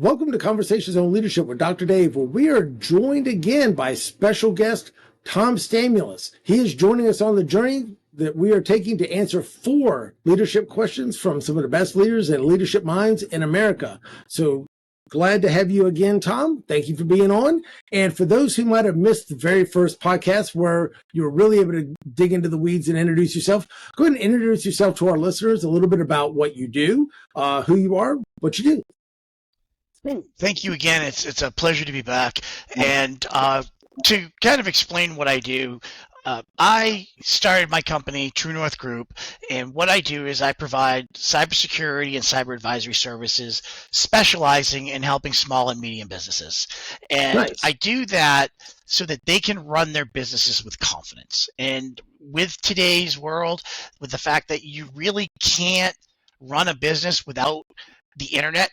Welcome to Conversations on Leadership with Dr. Dave, where we are joined again by special guest Tom Stamulis. He is joining us on the journey that we are taking to answer 4 leadership questions from some of the best leaders and leadership minds in America. So glad to have you again, Tom. Thank you for being on. And for those who might have missed the very first podcast where you were really able to dig into the weeds and introduce yourself, go ahead and introduce yourself to our listeners, a little bit about what you do, who you are, what you do. Thank you again. It's a pleasure to be back. And to kind of explain what I do, I started my company, True North Group, and what I do is I provide cybersecurity and cyber advisory services, specializing in helping small and medium businesses. And Nice. I do that so that they can run their businesses with confidence. And with today's world, with the fact that you really can't run a business without the internet,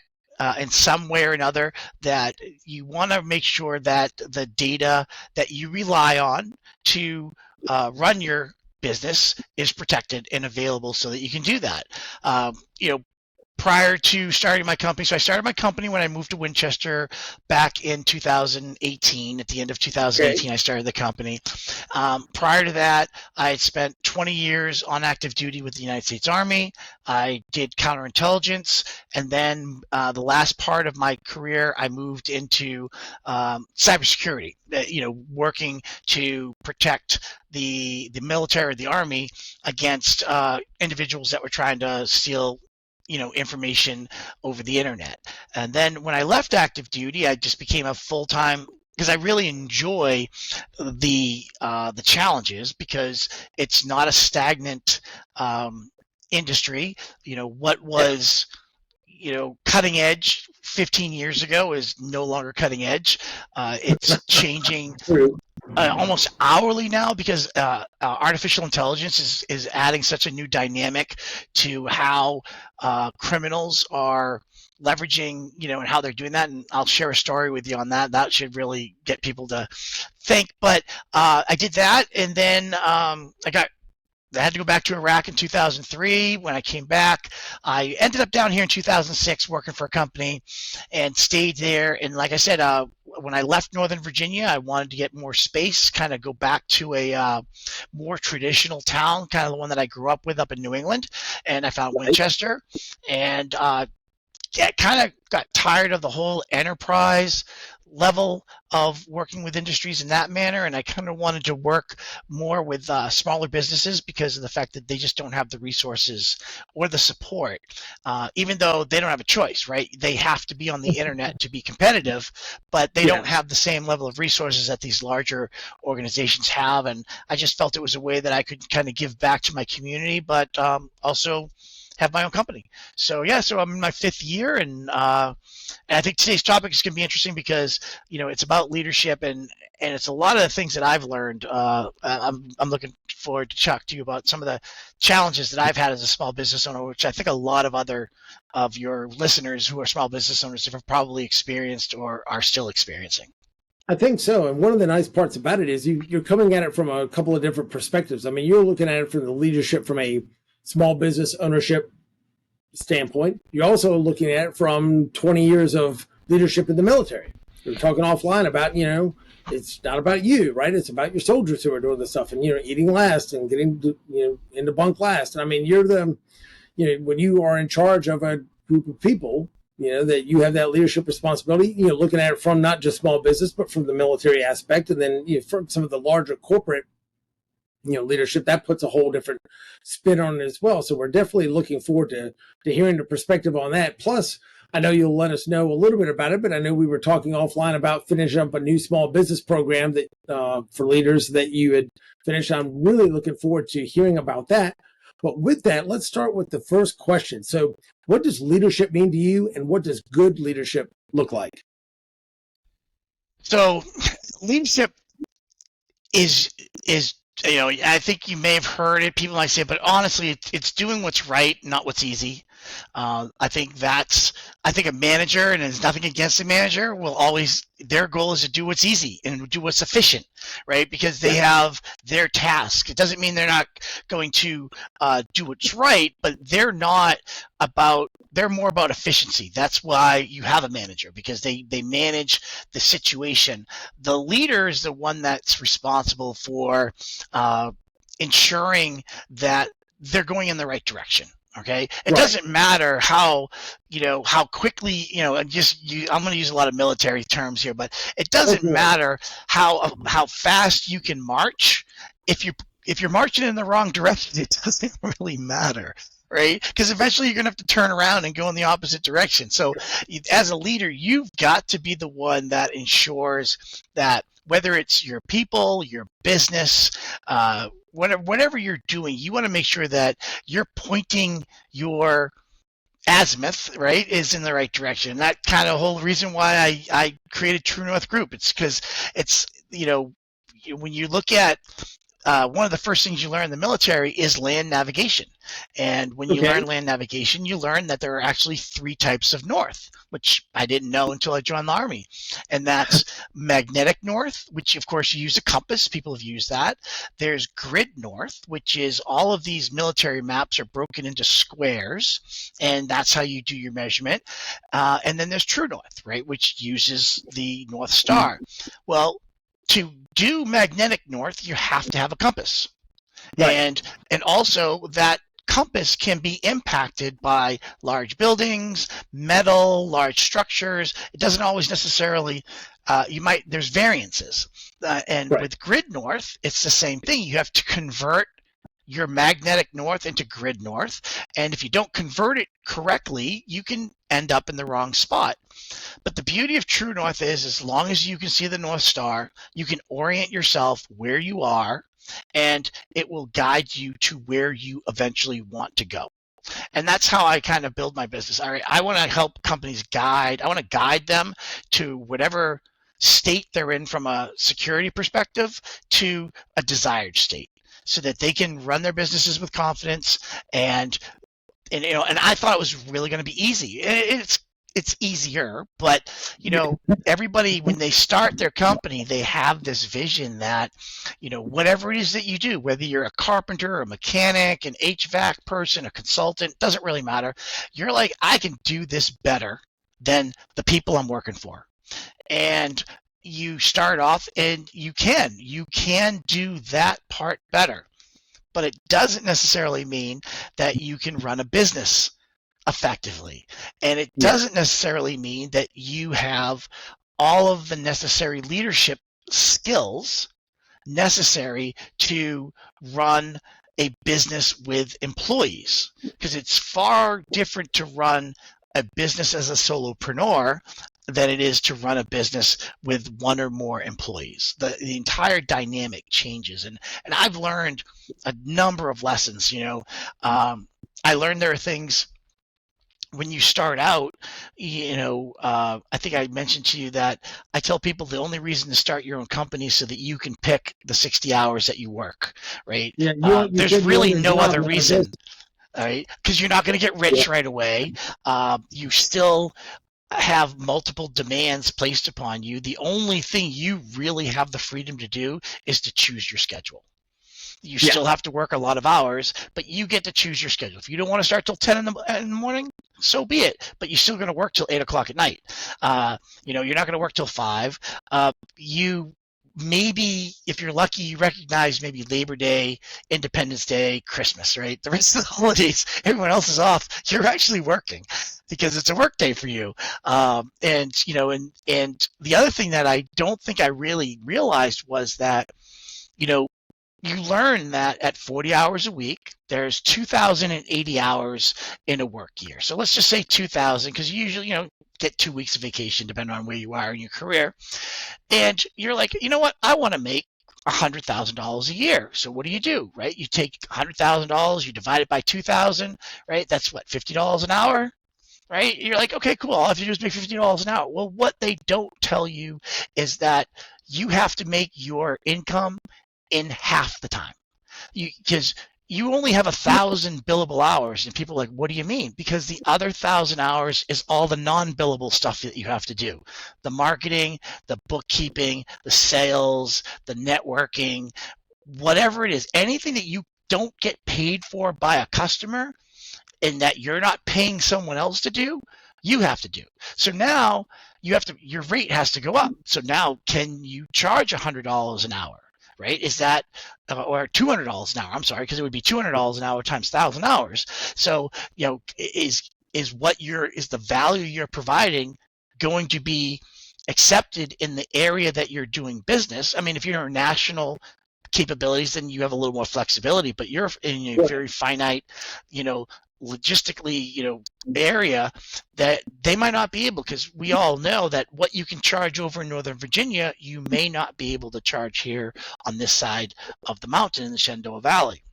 in some way or another, that you want to make sure that the data that you rely on to run your business is protected and available so that you can do that. Prior to starting my company, so I started my company when I moved to Winchester back in 2018. At the end of 2018, I started the company. Prior to that, I had spent 20 years on active duty with the United States Army. I did counterintelligence, and then the last part of my career, I moved into cybersecurity. Working to protect the military, the Army, against individuals that were trying to steal information over the internet. And then when I left active duty, I just became a full-time, because I really enjoy the challenges, because it's not a stagnant industry. What was cutting edge 15 years ago is no longer cutting edge. It's changing almost hourly now, because artificial intelligence is adding such a new dynamic to how criminals are leveraging, and how they're doing that. And I'll share a story with you on that. That should really get people to think. But I did that, and then I had to go back to Iraq in 2003. When I came back, I ended up down here in 2006 working for a company and stayed there. And like I said, when I left Northern Virginia, I wanted to get more space, kind of go back to a more traditional town, kind of the one that I grew up with up in New England. And I found Winchester, and kind of got tired of the whole enterprise level of working with industries in that manner, and I kind of wanted to work more with smaller businesses, because of the fact that they just don't have the resources or the support, even though they don't have a choice, right? They have to be on the internet to be competitive, but they don't have the same level of resources that these larger organizations have. And I just felt it was a way that I could kind of give back to my community, but also have my own company. So I'm in my 5th year, and I think today's topic is going to be interesting, because it's about leadership, and it's a lot of the things that I've learned. I'm looking forward to talk to you about some of the challenges that I've had as a small business owner, which I think a lot of other of your listeners who are small business owners have probably experienced or are still experiencing. I think so. And one of the nice parts about it is you're coming at it from a couple of different perspectives. I mean, you're looking at it from the leadership from a small business ownership standpoint. You're also looking at it from 20 years of leadership in the military. We're talking offline about, it's not about you, right? It's about your soldiers who are doing this stuff and, eating last and getting, into bunk last. And I mean, you're the, when you are in charge of a group of people, that you have that leadership responsibility, looking at it from not just small business, but from the military aspect. And then, from some of the larger corporate leadership, that puts a whole different spin on it as well. So we're definitely looking forward to hearing the perspective on that. Plus, I know you'll let us know a little bit about it, but I know we were talking offline about finishing up a new small business program that for leaders that you had finished. I'm really looking forward to hearing about that. But with that, let's start with the first question. So what does leadership mean to you, and what does good leadership look like? So leadership is I think you may have heard it. People might say it, but honestly, it's doing what's right, not what's easy. I think a manager, and there's nothing against a manager, will always, their goal is to do what's easy and do what's efficient, right? Because they have their task. It doesn't mean they're not going to do what's right, but they're not about they're more about efficiency. That's why you have a manager, because they manage the situation. The leader is the one that's responsible for ensuring that they're going in the right direction. Okay, it doesn't matter how how quickly and I'm going to use a lot of military terms here, but it doesn't matter how fast you can march if you're marching in the wrong direction. It doesn't really matter, right? Because eventually you're going to have to turn around and go in the opposite direction. So as a leader, you've got to be the one that ensures that whether it's your people, your business, whatever you're doing, you want to make sure that you're pointing your azimuth, right, is in the right direction. And that kind of whole reason why I created True North Group. It's because it's, when you look at one of the first things you learn in the military is land navigation. And when you learn land navigation, you learn that there are actually 3 types of north, which I didn't know until I joined the Army. And that's magnetic north, which of course you use a compass. People have used that. There's grid north, which is all of these military maps are broken into squares, and that's how you do your measurement. And then there's true north, right, which uses the North Star. Well, to do magnetic north, you have to have a compass. And also that compass can be impacted by large buildings, metal, large structures. It doesn't always necessarily, there's variances. And with grid north, it's the same thing. You have to convert your magnetic north into grid north. And if you don't convert it correctly, you can end up in the wrong spot. But the beauty of True North is, as long as you can see the North Star, you can orient yourself where you are, and it will guide you to where you eventually want to go. And that's how I kind of build my business. All right, I want to help companies I want to guide them to whatever state they're in from a security perspective to a desired state, so that they can run their businesses with confidence. And I thought it was really going to be easy. It's easier, but everybody, when they start their company, they have this vision that whatever it is that you do, whether you're a carpenter, a mechanic, an HVAC person, a consultant, doesn't really matter. You're like, I can do this better than the people I'm working for. And you start off and you can do that part better, but it doesn't necessarily mean that you can run a business effectively. And it doesn't necessarily mean that you have all of the necessary leadership skills necessary to run a business with employees, because it's far different to run a business as a solopreneur than it is to run a business with one or more employees. The entire dynamic changes. And I've learned a number of lessons. I learned there are things when you start out, I think I mentioned to you that I tell people the only reason to start your own company is so that you can pick the 60 hours that you work, right? Yeah, there's really no other reason, right? Because you're not going to get rich right away. You still have multiple demands placed upon you. The only thing you really have the freedom to do is to choose your schedule. You still have to work a lot of hours, but you get to choose your schedule. If you don't want to start till 10 in the morning, so be it. But you're still going to work till 8 o'clock at night. You're not going to work till 5. You maybe, if you're lucky, you recognize maybe Labor Day, Independence Day, Christmas, right? The rest of the holidays, everyone else is off. You're actually working because it's a work day for you. And the other thing that I don't think I really realized was that, you learn that at 40 hours a week, there's 2,080 hours in a work year. So let's just say 2,000, because you usually, get 2 weeks of vacation depending on where you are in your career. And you're like, you know what? I want to make $100,000 a year. So what do? Right? You take $100,000, you divide it by 2,000, right? That's what, $50 an hour? Right? You're like, okay, cool. All I have to do is make $50 an hour. Well, what they don't tell you is that you have to make your income in half the time, because you only have 1,000 billable hours. And people are like, what do you mean? Because the other 1,000 hours is all the non-billable stuff that you have to do: the marketing, the bookkeeping, the sales, the networking, whatever it is, anything that you don't get paid for by a customer, and that you're not paying someone else to do, you have to do. So now your rate has to go up. So now can you charge $100 an hour, right? Is that, or $200 an hour, I'm sorry, because it would be $200 an hour times 1,000 hours. So, is the value you're providing going to be accepted in the area that you're doing business? I mean, if you're national capabilities, then you have a little more flexibility, but you're in a very finite, logistically, area that they might not be able, because we all know that what you can charge over in Northern Virginia, you may not be able to charge here on this side of the mountain in the Shenandoah Valley.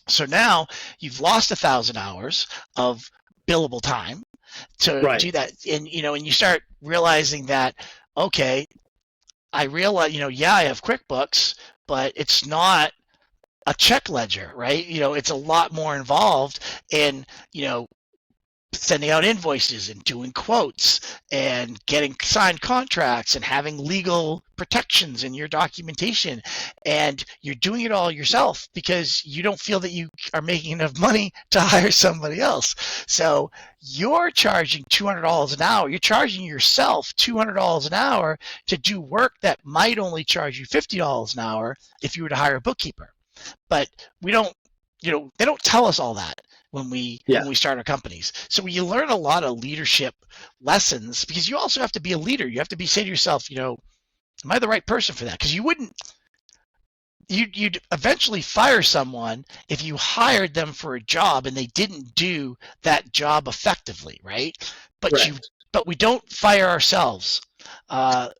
So now you've lost 1,000 hours of billable time to do that. And, and you start realizing that, okay, I realize, I have QuickBooks, but it's not a check ledger, right? It's a lot more involved in, sending out invoices and doing quotes and getting signed contracts and having legal protections in your documentation. And you're doing it all yourself because you don't feel that you are making enough money to hire somebody else. So you're charging $200 an hour. You're charging yourself $200 an hour to do work that might only charge you $50 an hour if you were to hire a bookkeeper. But we don't, they don't tell us all that when we start our companies. So you learn a lot of leadership lessons, because you also have to be a leader. You have to say to yourself, am I the right person for that? Because you'd eventually fire someone if you hired them for a job and they didn't do that job effectively, right? But we don't fire ourselves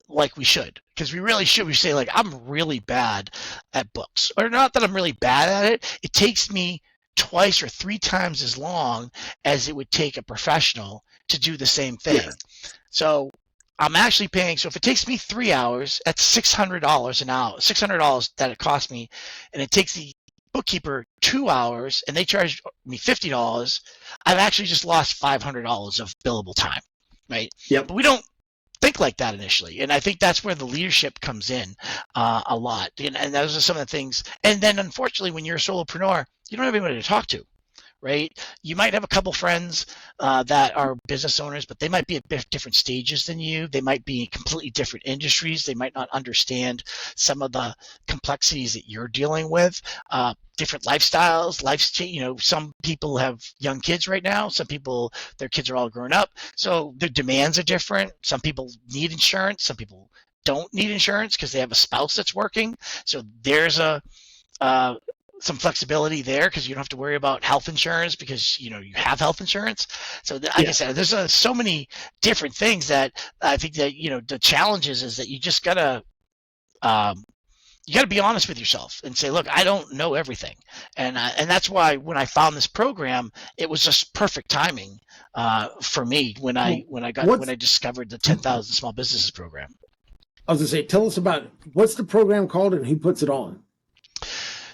like we should, because we really should. We say, like, I'm really bad at books, or not that I'm really bad at it. It takes me twice or 3 times as long as it would take a professional to do the same thing. Yeah. So I'm actually paying. So if it takes me 3 hours, that's $600 an hour, $600 that it costs me, and it takes the bookkeeper 2 hours and they charge me $50, I've actually just lost $500 of billable time, right? Yep. But we don't think like that initially, and I think that's where the leadership comes in a lot. And those are some of the things. And then unfortunately, when you're a solopreneur, you don't have anybody to talk to, right? You might have a couple friends that are business owners, but they might be at different stages than you. They might be in completely different industries. They might not understand some of the complexities that you're dealing with. Different lifestyles, life's change. Some people have young kids right now. Some people, their kids are all grown up. So their demands are different. Some people need insurance. Some people don't need insurance because they have a spouse that's working. So there's some flexibility there, because you don't have to worry about health insurance because you have health insurance. So like I said, there's so many different things that I think that the challenges is that you just gotta be honest with yourself and say, look, I don't know everything, and that's why when I found this program, it was just perfect timing for me when I discovered the 10,000 Small Businesses program. I was gonna say, tell us about what's the program called and who puts it on.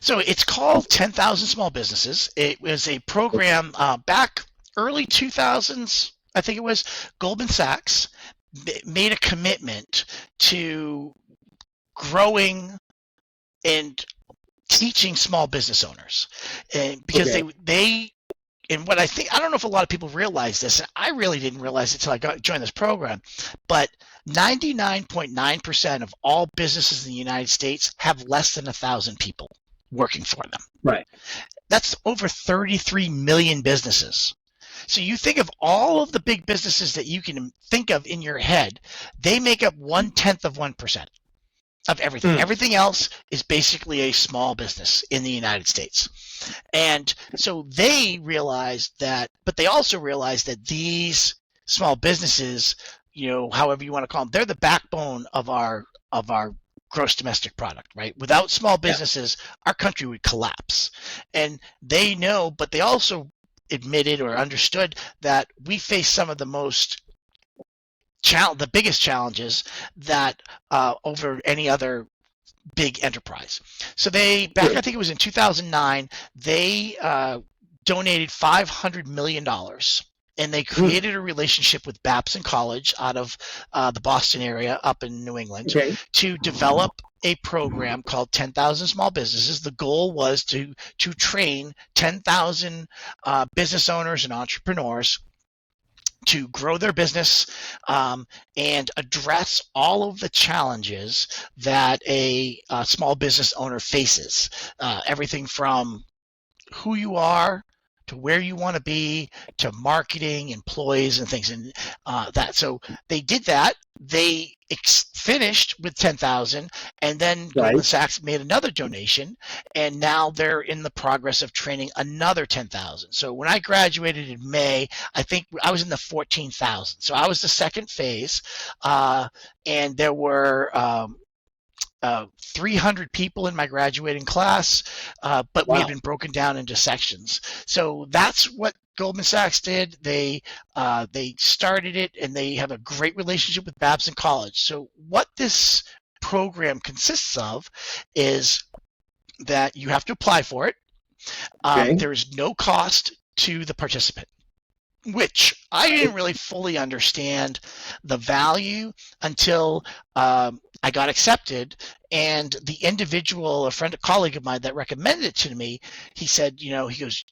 So it's called 10,000 Small Businesses. It was a program back early 2000s, I think it was. Goldman Sachs made a commitment to growing and teaching small business owners, and because they and what I don't know if a lot of people realize this, and I really didn't realize it until I joined this program, but 99.9% of all businesses in the United States have less than 1,000 people working for them. Right. That's over 33 million businesses. So you think of all of the big businesses that you can think of in your head, they make up 1/10% of everything. Everything else is basically a small business in the United States. And so they realized that, but they also realized that these small businesses, however you want to call them, they're the backbone of our gross domestic product, right? Without small businesses, our country would collapse. And they know, but they also admitted or understood that we face some of the the biggest challenges that over any other big enterprise. So I think it was in 2009, they donated $500 million. And they created a relationship with Babson College out of the Boston area up in New England to develop a program called 10,000 Small Businesses. The goal was to train 10,000 business owners and entrepreneurs to grow their business and address all of the challenges that a small business owner faces. Everything from who you are to where you want to be to marketing, employees, and things, and that. So they did that. They finished with 10,000, and then Goldman Sachs made another donation, and now they're in the progress of training another 10,000. So when I graduated in May, I think I was in the 14,000. So I was the second phase, and there were 300 people in my graduating class, but we had been broken down into sections. So that's what Goldman Sachs did. They started it, and they have a great relationship with Babson College. So what this program consists of is that you have to apply for it. There is no cost to the participant, which I didn't really fully understand the value until I got accepted. And the individual, a colleague of mine that recommended it to me, he said, he goes,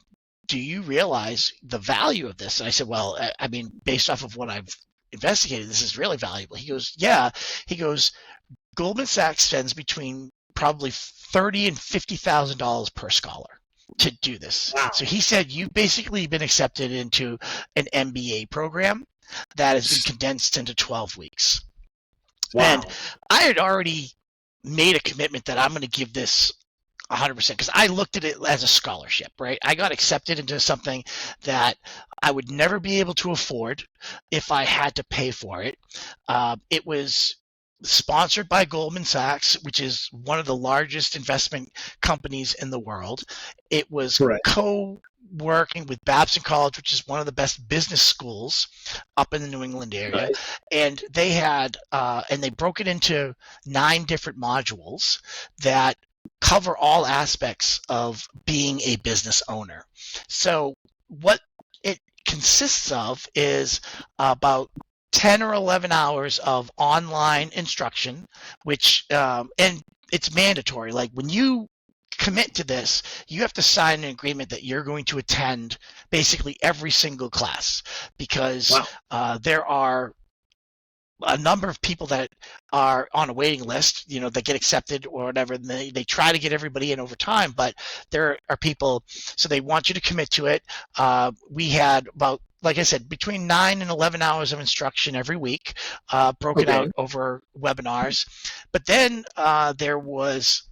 do you realize the value of this? And I said, well, I mean, based off of what I've investigated, this is really valuable. He goes, yeah. He goes, Goldman Sachs spends between probably $30,000 and $50,000 per scholar to do this. Wow. So he said, you've basically been accepted into an MBA program that has been condensed into 12 weeks. Wow. And I had already made a commitment that I'm going to give this 100% because I looked at it as a scholarship, right? I got accepted into something that I would never be able to afford if I had to pay for it. It was sponsored by Goldman Sachs, which is one of the largest investment companies in the world. It was co-working with Babson College, which is one of the best business schools up in the New England area. And they had, and they broke it into 9 different modules that cover all aspects of being a business owner. So what it consists of is about 10 or 11 hours of online instruction, which, and it's mandatory. Like when you commit to this, you have to sign an agreement that you're going to attend basically every single class because there are a number of people that are on a waiting list, that get accepted or whatever. And they try to get everybody in over time, but there are people, so they want you to commit to it. We had about, like I said, between 9 and 11 hours of instruction every week, broken out over webinars. But then there was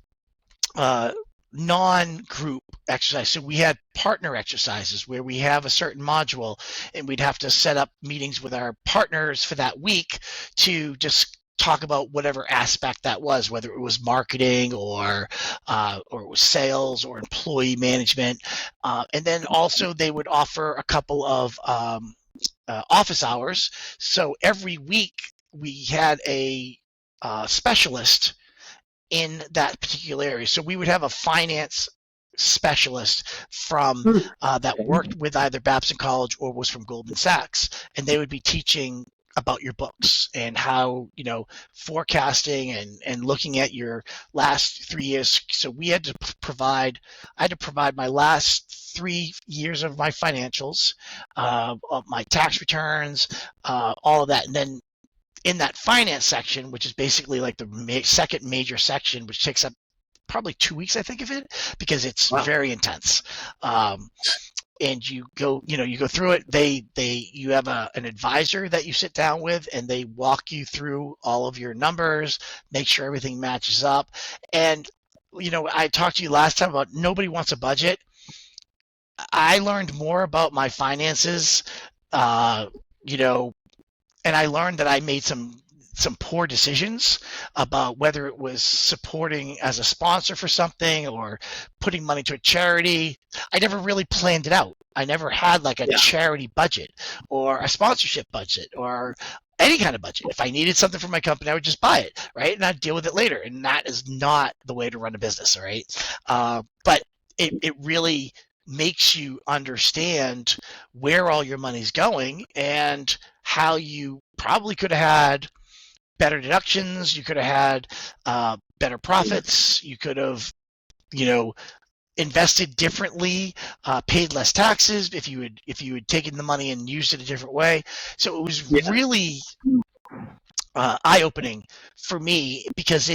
non-group exercise. So we had partner exercises where we have a certain module and we'd have to set up meetings with our partners for that week to just talk about whatever aspect that was, whether it was marketing or it was sales or employee management. And then also they would offer a couple of office hours. So every week we had a specialist in that particular area. So we would have a finance specialist from that worked with either Babson College or was from Goldman Sachs, and they would be teaching about your books and how, forecasting and looking at your last 3 years. So we had to provide, I had to provide my last 3 years of my financials, of my tax returns, all of that. And then in that finance section, which is basically like the second major section, which takes up probably 2 weeks, I think of it, because it's very intense. And you go through it. You have an advisor that you sit down with, and they walk you through all of your numbers, make sure everything matches up. And I talked to you last time about nobody wants a budget. I learned more about my finances, and I learned that I made some poor decisions about whether it was supporting as a sponsor for something or putting money to a charity. I never really planned it out. I never had like a charity budget or a sponsorship budget or any kind of budget. If I needed something from my company, I would just buy it, right? And I'd deal with it later. And that is not the way to run a business, all right? But it really makes you understand where all your money's going and how you probably could have had better deductions. You could have had better profits. You could have, invested differently, paid less taxes if you had taken the money and used it a different way. So it was really eye-opening for me, because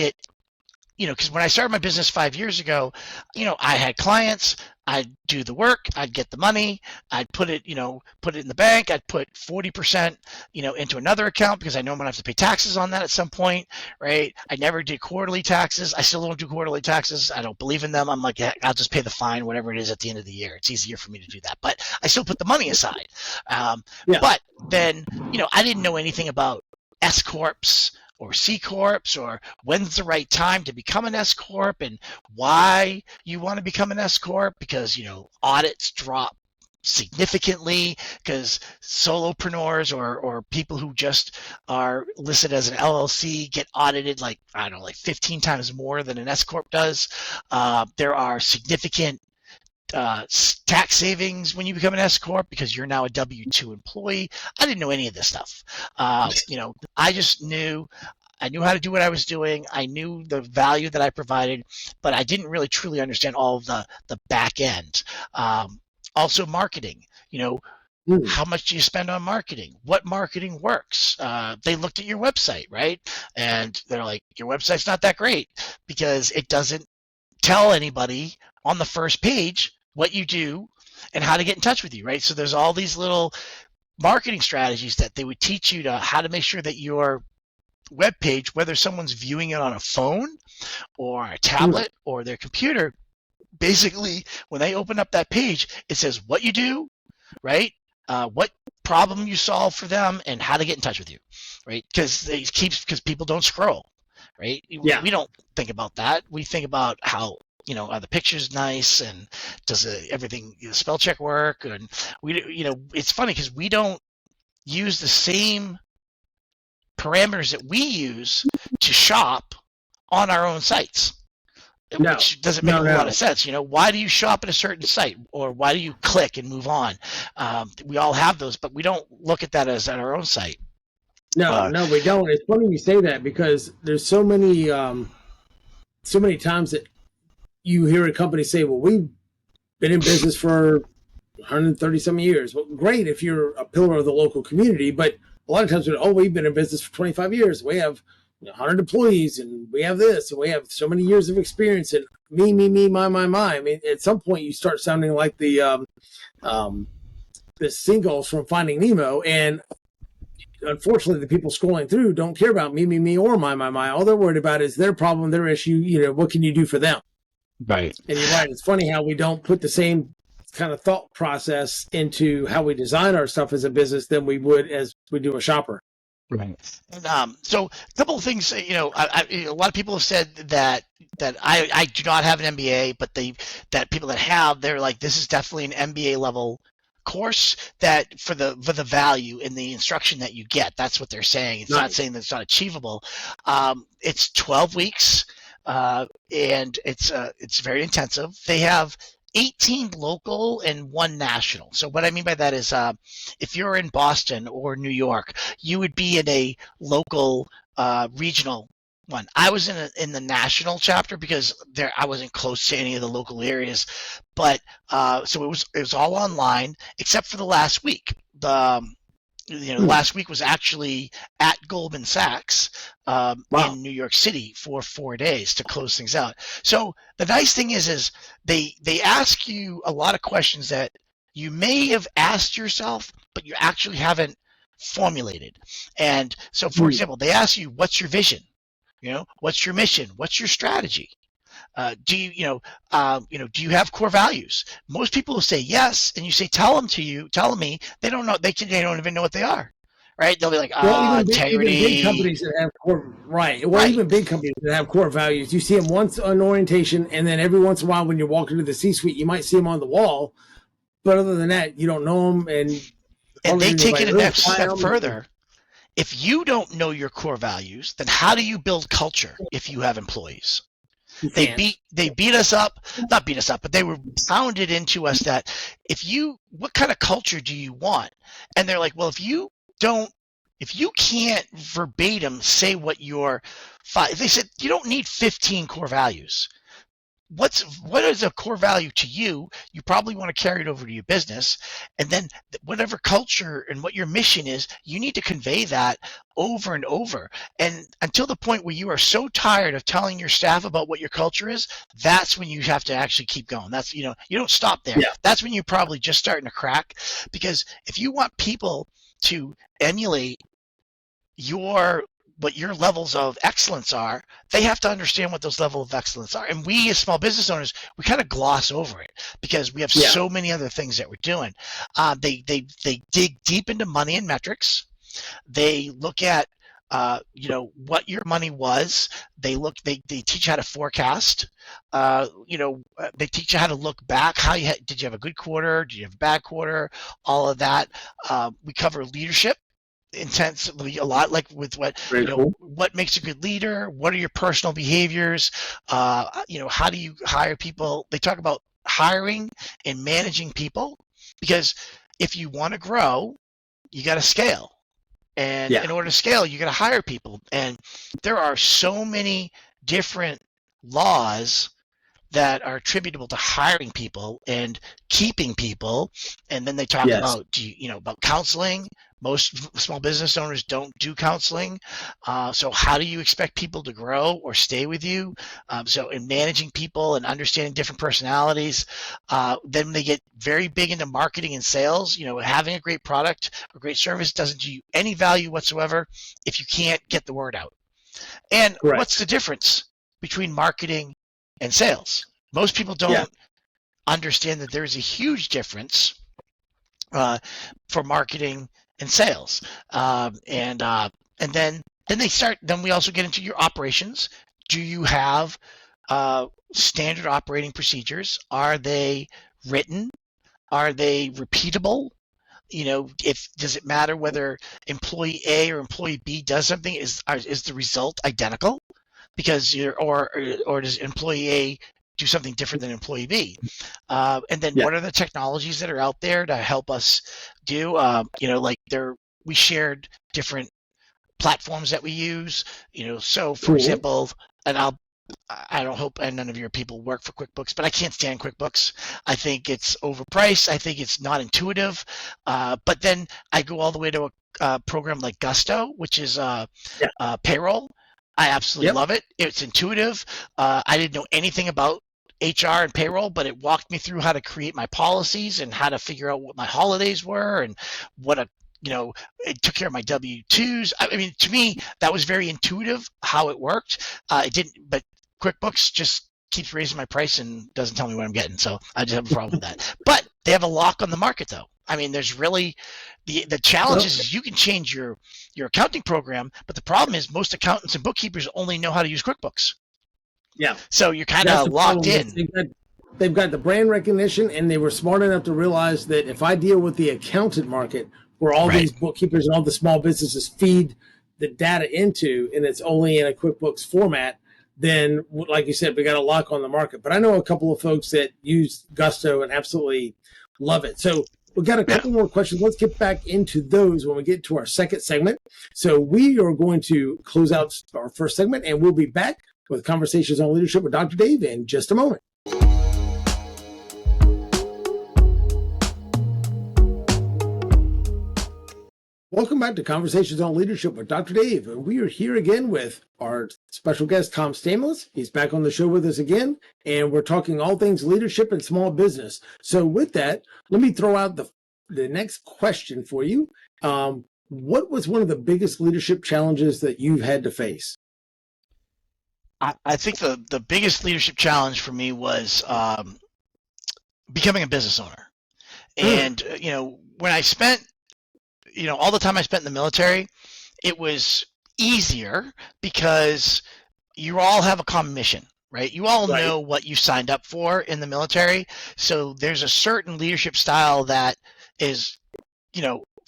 because when I started my business 5 years ago, I had clients, I'd do the work, I'd get the money, I'd put it in the bank, I'd put 40%, into another account because I know I'm gonna have to pay taxes on that at some point, right? I never did quarterly taxes. I still don't do quarterly taxes. I don't believe in them. I'm like, I'll just pay the fine, whatever it is at the end of the year. It's easier for me to do that, but I still put the money aside. But then, I didn't know anything about S corps or C corps, or when's the right time to become an S corp, and why you want to become an S corp, because audits drop significantly because solopreneurs or people who just are listed as an LLC get audited like 15 times more than an S corp does. There are significant tax savings when you become an S corp because you're now a W-2 employee. I didn't know any of this stuff. I just knew how to do what I was doing. I knew the value that I provided, but I didn't really truly understand all of the back end. Also marketing, how much do you spend on marketing? What marketing works? They looked at your website, right? And they're like, your website's not that great because it doesn't tell anybody on the first page what you do and how to get in touch with you, right? So there's all these little marketing strategies that they would teach you to how to make sure that your web page, whether someone's viewing it on a phone or a tablet or their computer, basically when they open up that page, it says what you do, right? What problem you solve for them and how to get in touch with you, right? Because people don't scroll, right? We don't think about that. We think about how, are the pictures nice, and does everything spell check work? And it's funny because we don't use the same parameters that we use to shop on our own sites, which doesn't make a lot of sense. Why do you shop at a certain site, or why do you click and move on? We all have those, but we don't look at that as at our own site. No, we don't. It's funny you say that because there's so many times that you hear a company say, well, we've been in business for 130 some years. Well, great if you're a pillar of the local community, but a lot of times we've been in business for 25 years. We have 100 employees, and we have this, and we have so many years of experience, and me, my. I mean, at some point you start sounding like the seagulls from Finding Nemo, and unfortunately the people scrolling through don't care about me, or my. All they're worried about is their problem, their issue, what can you do for them? Right. And you're right. It's funny how we don't put the same kind of thought process into how we design our stuff as a business than we would as we do a shopper. Right. And so a couple of things, a lot of people have said that I do not have an MBA, but that people that have, they're like, this is definitely an MBA level course that for the value in the instruction that you get. That's what they're saying. It's not saying that it's not achievable. It's 12 weeks. And it's very intensive. They have 18 local and 1 national. So what I mean by that is if you're in Boston or New York, you would be in a local regional one. I was in the national chapter because I wasn't close to any of the local areas, but so it was all online except for the last week. Last week was actually at Goldman Sachs in New York City for 4 days to close things out. So the nice thing is they ask you a lot of questions that you may have asked yourself, but you actually haven't formulated. And so, for example, they ask you, what's your vision? What's your mission? What's your strategy? Do you have core values? Most people will say yes, and you say, tell them me. They don't know. They don't even know what they are, right? They'll be like, integrity. Even big companies that have core, right? Well, even big companies that have core values, you see them once on orientation, and then every once in a while, when you walk into the C-suite, you might see them on the wall. But other than that, you don't know them, and they take it a next step further. If you don't know your core values, then how do you build culture if you have employees? They beat us up, not beat us up, but they were pounded into us that what kind of culture do you want? And they're like, well, if you don't if you can't verbatim say what your they said you don't need 15 core values. What is a core value to you? You probably want to carry it over to your business, and then whatever culture and what your mission is, you need to convey that over and over, and until the point where you are so tired of telling your staff about what your culture is, that's when you have to actually keep going. That's, you don't stop there. Yeah. That's when you're probably just starting to crack, because if you want people to emulate what your levels of excellence are, they have to understand what those levels of excellence are. And we as small business owners, we kind of gloss over it because we have so many other things that we're doing. They dig deep into money and metrics. They look at what your money was. They teach you how to forecast. They teach you how to look back. Did you have a good quarter? Did you have a bad quarter? All of that. We cover leadership intensively a lot, like with what makes a good leader, what are your personal behaviors, how do you hire people. They talk about hiring and managing people, because if you want to grow, you got to scale, and in order to scale, you got to hire people, and there are so many different laws that are attributable to hiring people and keeping people. And then they talk about about counseling. Most small business owners don't do counseling. So how do you expect people to grow or stay with you? So in managing people and understanding different personalities, then they get very big into marketing and sales. Having a great product or great service doesn't do you any value whatsoever if you can't get the word out. And what's the difference between marketing and sales? Most people don't understand that there's a huge difference for marketing and sales. And then we also get into your operations. Do you have standard operating procedures? Are they written? Are they repeatable? Does it matter whether employee A or employee B does something? Is the result identical? Because or does employee A do something different than employee B? And then what are the technologies that are out there to help us do? We shared different platforms that we use. So for example, and I don't hope none of your people work for QuickBooks, but I can't stand QuickBooks. I think it's overpriced. I think it's not intuitive. But then I go all the way to a program like Gusto, which is payroll. I absolutely love it. It's intuitive. I didn't know anything about HR and payroll, but it walked me through how to create my policies and how to figure out what my holidays were and it took care of my W-2s. I mean, to me, that was very intuitive how it worked. But QuickBooks just keeps raising my price and doesn't tell me what I'm getting. So I just have a problem with that. But they have a lock on the market, though. I mean, there's really the challenge is you can change your accounting program, but the problem is most accountants and bookkeepers only know how to use QuickBooks. Yeah. So you're kind of locked in. They've got the brand recognition, and they were smart enough to realize that if I deal with the accountant market, where all these bookkeepers and all the small businesses feed the data into, and it's only in a QuickBooks format, then, like you said, we got a lock on the market. But I know a couple of folks that use Gusto and absolutely love it. So we've got a couple more questions. Let's get back into those when we get to our second segment. So we are going to close out our first segment, and we'll be back with Conversations on Leadership with Dr. Dave in just a moment. Welcome back to Conversations on Leadership with Dr. Dave. And we are here again with our special guest, Tom Stamulis. He's back on the show with us again, and we're talking all things leadership and small business. So with that, let me throw out the next question for you. What was one of the biggest leadership challenges that you've had to face? I think the biggest leadership challenge for me was becoming a business owner. And, when I spent all the time I spent in the military, it was easier because you all have a common mission, right? You all know what you signed up for in the military. So there's a certain leadership style that is,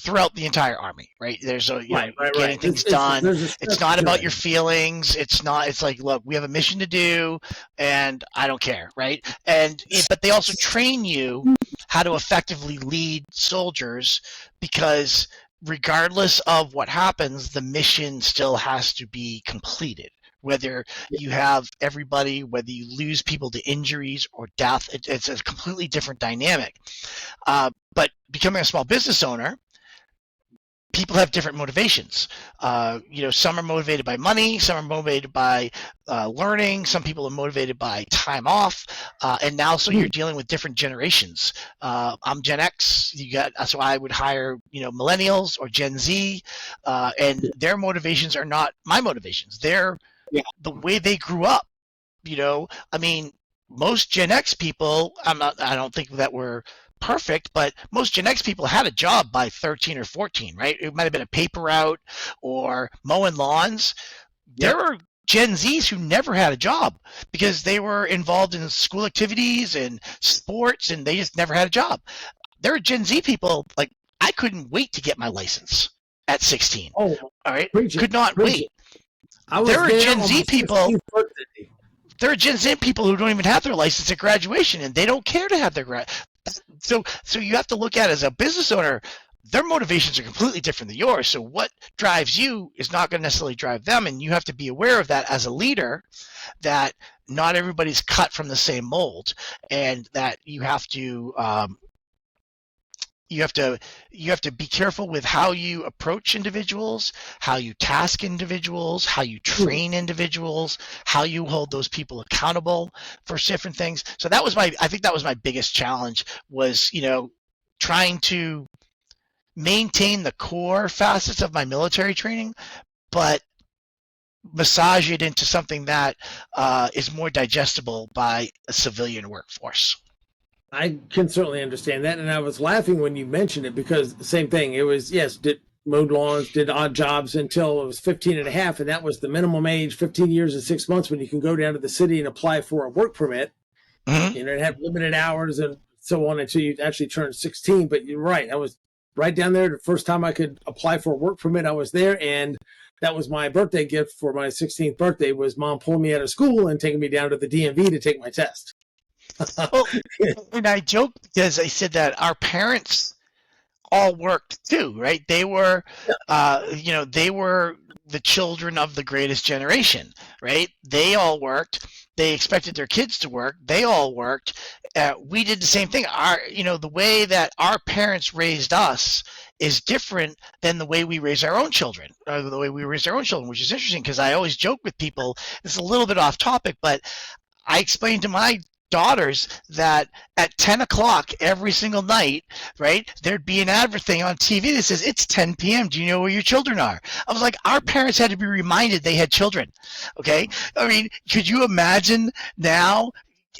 throughout the entire army, right? There's getting things done. It's not about your feelings. It's like, look, we have a mission to do and I don't care, right? But they also train you how to effectively lead soldiers, because regardless of what happens, the mission still has to be completed. Whether you have everybody, whether you lose people to injuries or death, it's a completely different dynamic. But becoming a small business owner, people have different motivations. Some are motivated by money, some are motivated by learning, some people are motivated by time off, and now so you're dealing with different generations. I'm Gen X. So I would hire millennials or Gen Z, and their motivations are not my motivations. They're the way they grew up. Most Gen X people, I don't think that we're perfect, but most Gen X people had a job by 13 or 14, right? It might have been a paper route or mowing lawns. There are Gen Zs who never had a job because they were involved in school activities and sports, and they just never had a job. There are Gen Z people, like, I couldn't wait to get my license at 16. Oh, all right. Could not wait. There are Gen Z people. There are Gen Z people who don't even have their license at graduation, and they don't care to have their So you have to look at it as a business owner. Their motivations are completely different than yours. So what drives you is not going to necessarily drive them, and you have to be aware of that as a leader. That not everybody's cut from the same mold, and that you have to. You have to be careful with how you approach individuals, how you task individuals, how you train individuals, how you hold those people accountable for different things. So I think that was my biggest challenge was, trying to maintain the core facets of my military training, but massage it into something that is more digestible by a civilian workforce. I can certainly understand that. And I was laughing when you mentioned it because the same thing. It was, did mowed lawns, did odd jobs until it was 15 and a half. And that was the minimum age, 15 years and 6 months when you can go down to the city and apply for a work permit. Mm-hmm. And have limited hours and so on until you actually turn 16. But you're right. I was right down there. The first time I could apply for a work permit, I was there. And that was my birthday gift for my 16th birthday was Mom pulling me out of school and taking me down to the DMV to take my test. Well, and I joke because I said that our parents all worked too, right? They were, they were the children of the greatest generation, right? They all worked. They expected their kids to work. They all worked. We did the same thing. The way that our parents raised us is different than the way we raise our own children, or the way we raise our own children, which is interesting because I always joke with people. It's a little bit off topic, but I explained to my daughters that at 10 o'clock every single night, right, there'd be an advert thing on TV that says, it's 10 p.m. Do you know where your children are? I was like, our parents had to be reminded they had children. Okay. I mean, could you imagine now?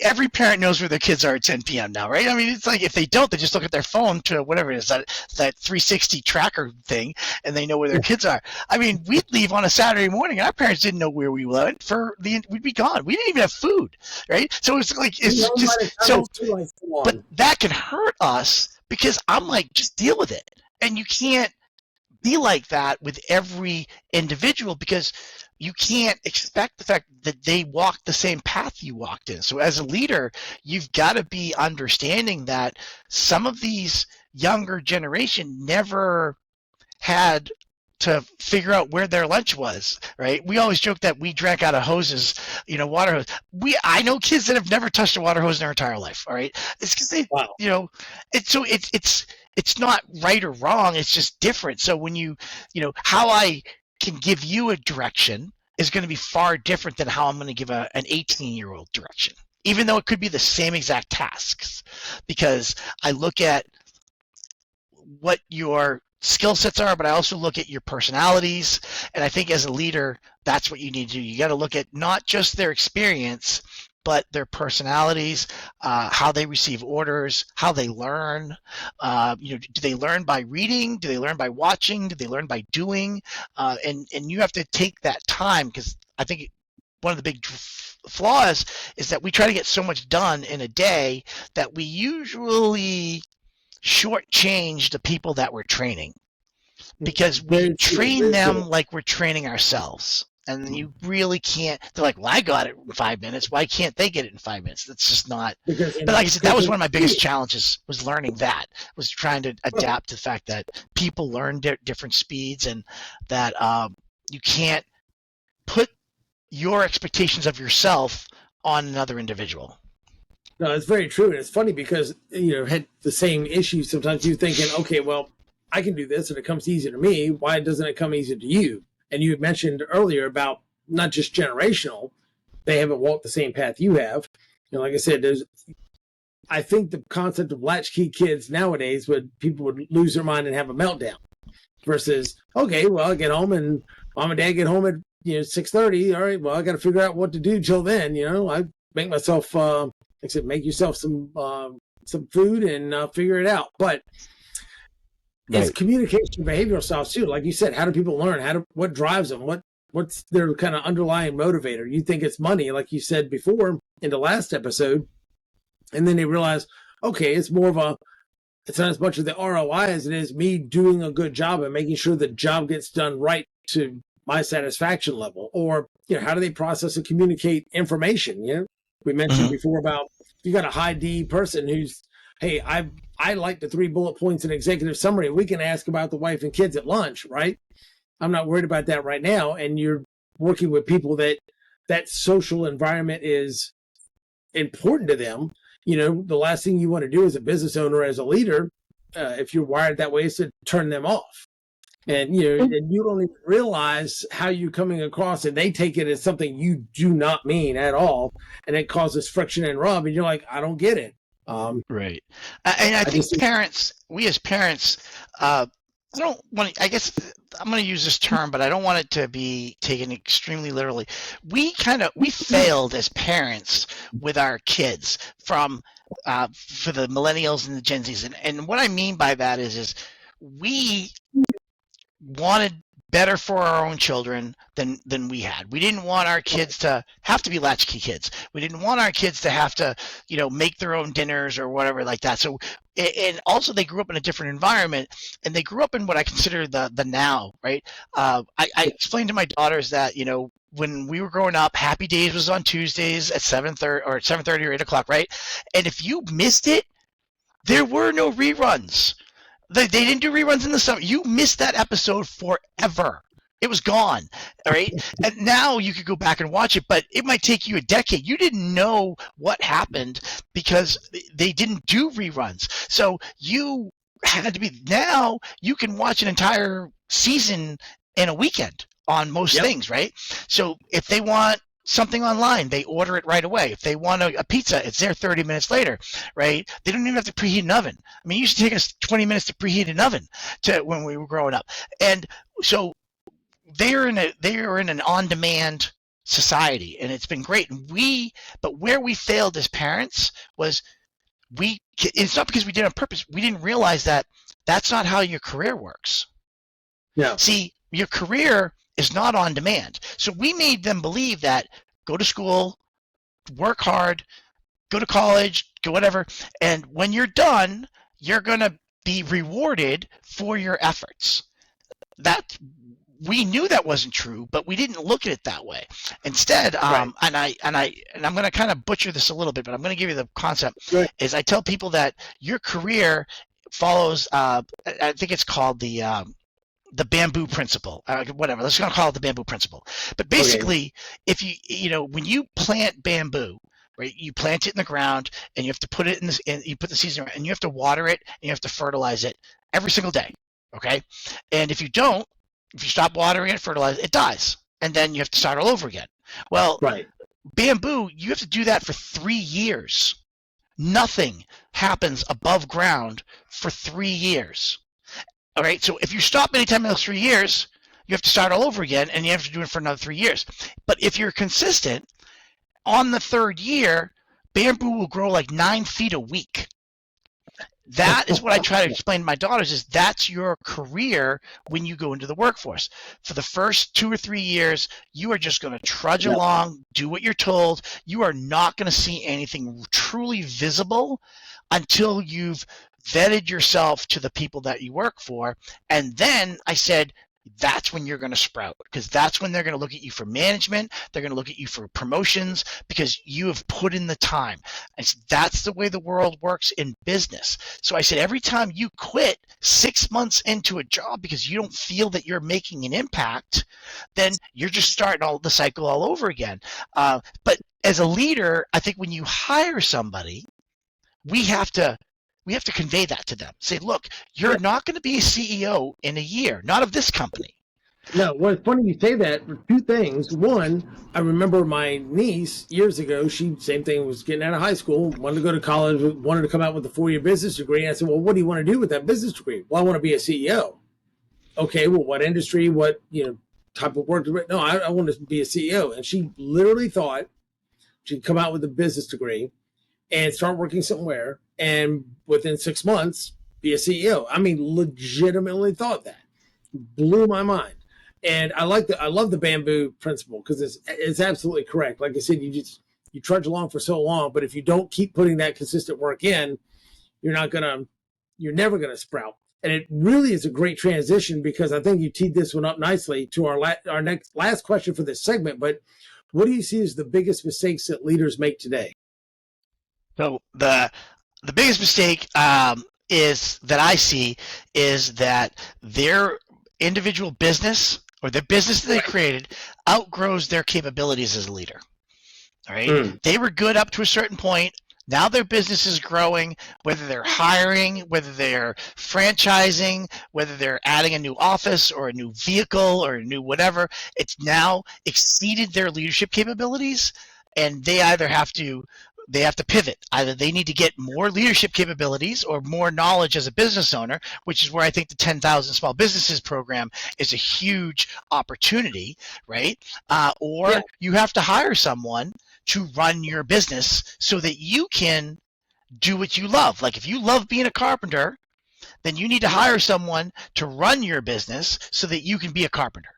Every parent knows where their kids are at 10 p.m. now, right? I mean, it's like if they don't, they just look at their phone to whatever it is, that 360 tracker thing, and they know where their kids are. I mean, we'd leave on a Saturday morning, and our parents didn't know where we went. We'd be gone. We didn't even have food, right? So it's like but that can hurt us because I'm like, just deal with it, and you can't be like that with every individual because you can't expect the fact that they walked the same path you walked in. So as a leader, you've got to be understanding that some of these younger generation never had to figure out where their lunch was, right? We always joke that we drank out of hoses, water hose. I know kids that have never touched a water hose in their entire life, all right? It's because they, it's not right or wrong. It's just different. So when how I can give you a direction is going to be far different than how I'm going to give an 18-year-old direction, even though it could be the same exact tasks, because I look at what your skill sets are, but I also look at your personalities. And I think as a leader, that's what you need to do. You got to look at not just their experience, but their personalities, how they receive orders, how they learn. Do they learn by reading? Do they learn by watching? Do they learn by doing? And you have to take that time, because I think one of the big flaws is that we try to get so much done in a day that we usually shortchange the people that we're training, because we train them like we're training ourselves. and you really can't. They're like, well, I got it in 5 minutes. Why can't they get it in 5 minutes? That's just not. Because But like I said, that was one of my biggest challenges, was learning that, was trying to adapt to the fact that people learn different speeds, and that you can't put your expectations of yourself on another individual. No, it's very true. And it's funny because, had the same issue. Sometimes you're thinking, okay, well, I can do this and it comes easy to me. Why doesn't it come easy to you? And you had mentioned earlier about not just generational. They haven't walked the same path you have. Like I said, I think the concept of latchkey kids nowadays, people would lose their mind and have a meltdown, versus, okay, well, I get home and mom and dad get home at 6:30. All right, well, I got to figure out what to do till then. I make myself, like I said, make yourself some food and figure it out. But it's communication, behavioral styles too. Like you said, how do people learn? What drives them? What's their kind of underlying motivator? You think it's money, like you said before in the last episode, and then they realize, okay, it's not as much of the ROI as it is me doing a good job and making sure the job gets done right to my satisfaction level. Or, how do they process and communicate information? We mentioned before about, you got a high D person who's, hey, I like the 3 bullet points in executive summary. We can ask about the wife and kids at lunch, right? I'm not worried about that right now. And you're working with people that social environment is important to them. The last thing you want to do as a business owner, as a leader, if you're wired that way, is to turn them off. And and you don't even realize how you're coming across, and they take it as something you do not mean at all, and it causes friction and rub. And you're like, I don't get it. Right. And I think we as parents, I don't want to, I guess I'm going to use this term, but I don't want it to be taken extremely literally. We failed as parents with our kids for the millennials and the Gen Zs. And what I mean by that is we wanted better for our own children than we had. We didn't want our kids to have to be latchkey kids. We didn't want our kids to have to, make their own dinners or whatever like that. So, and also they grew up in a different environment, and they grew up in what I consider the now, right? I explained to my daughters that, when we were growing up, Happy Days was on Tuesdays at 7:30 or 7:30 or 8 o'clock, right? And if you missed it, there were no reruns. They didn't do reruns in the summer. You missed that episode forever. It was gone, all right? And now you could go back and watch it, but it might take you a decade. You didn't know what happened because they didn't do reruns. So you had to be – now you can watch an entire season in a weekend on most things, right? So if they want – something online, they order it right away. If they want a pizza, it's there 30 minutes later, right? They don't even have to preheat an oven. I mean, it used to take us 20 minutes to preheat an oven when we were growing up. And so they are in an on-demand society, and it's been great. But where we failed as parents was it's not because we did it on purpose. We didn't realize that that's not how your career works. Yeah. See, your career is not on demand. So we made them believe that go to school, work hard, go to college, go whatever, and when you're done, you're going to be rewarded for your efforts. That we knew that wasn't true, but we didn't look at it that way. Instead, and I'm going to kind of butcher this a little bit, but I'm going to give you the concept. Right. Is I tell people that your career follows. I think it's called the bamboo principle, whatever. Let's gonna call it the bamboo principle. But basically, if when you plant bamboo, right, you plant it in the ground, and you have to put it and you put the seeds in, and you have to water it, and you have to fertilize it every single day. Okay, and if you stop watering it, fertilize it dies, and then you have to start all over again. Well, bamboo, you have to do that for 3 years. Nothing happens above ground for 3 years. All right, so if you stop anytime in those 3 years, you have to start all over again, and you have to do it for another 3 years. But if you're consistent, on the 3rd year, bamboo will grow like 9 feet a week. That is what I try to explain to my daughters, is that's your career when you go into the workforce. For the first 2 or 3 years, you are just going to trudge along, do what you're told. You are not going to see anything truly visible until you've vetted yourself to the people that you work for. And then I said, that's when you're going to sprout, because that's when they're going to look at you for management. They're going to look at you for promotions because you have put in the time. And that's the way the world works in business. So I said, every time you quit 6 months into a job because you don't feel that you're making an impact, then you're just starting all the cycle all over again. But as a leader, I think when you hire somebody, we have to convey that to them. Say, look, you're not going to be a CEO in a year, not of this company. No, well, it's funny you say that for two things. One, I remember my niece years ago, she, same thing, was getting out of high school, wanted to go to college, wanted to come out with a 4-year business degree. And I said, well, what do you want to do with that business degree? Well, I want to be a CEO. Okay, well, what industry, what, type of work? No, I want to be a CEO. And she literally thought she'd come out with a business degree and start working somewhere, and within 6 months, be a CEO. I mean, legitimately thought that. Blew my mind. And I love the bamboo principle, because it's absolutely correct. Like I said, you trudge along for so long, but if you don't keep putting that consistent work in, you're never gonna sprout. And it really is a great transition, because I think you teed this one up nicely to our last question for this segment. But what do you see as the biggest mistakes that leaders make today? So the biggest mistake is that I see is that their individual business or the business that they created outgrows their capabilities as a leader. All right. They were good up to a certain point. Now their business is growing, whether they're hiring, whether they're franchising, whether they're adding a new office or a new vehicle or a new whatever. It's now exceeded their leadership capabilities, and they either have to pivot. Either they need to get more leadership capabilities or more knowledge as a business owner, which is where I think the 10,000 Small Businesses program is a huge opportunity, right? Or you have to hire someone to run your business so that you can do what you love. Like if you love being a carpenter, then you need to hire someone to run your business so that you can be a carpenter.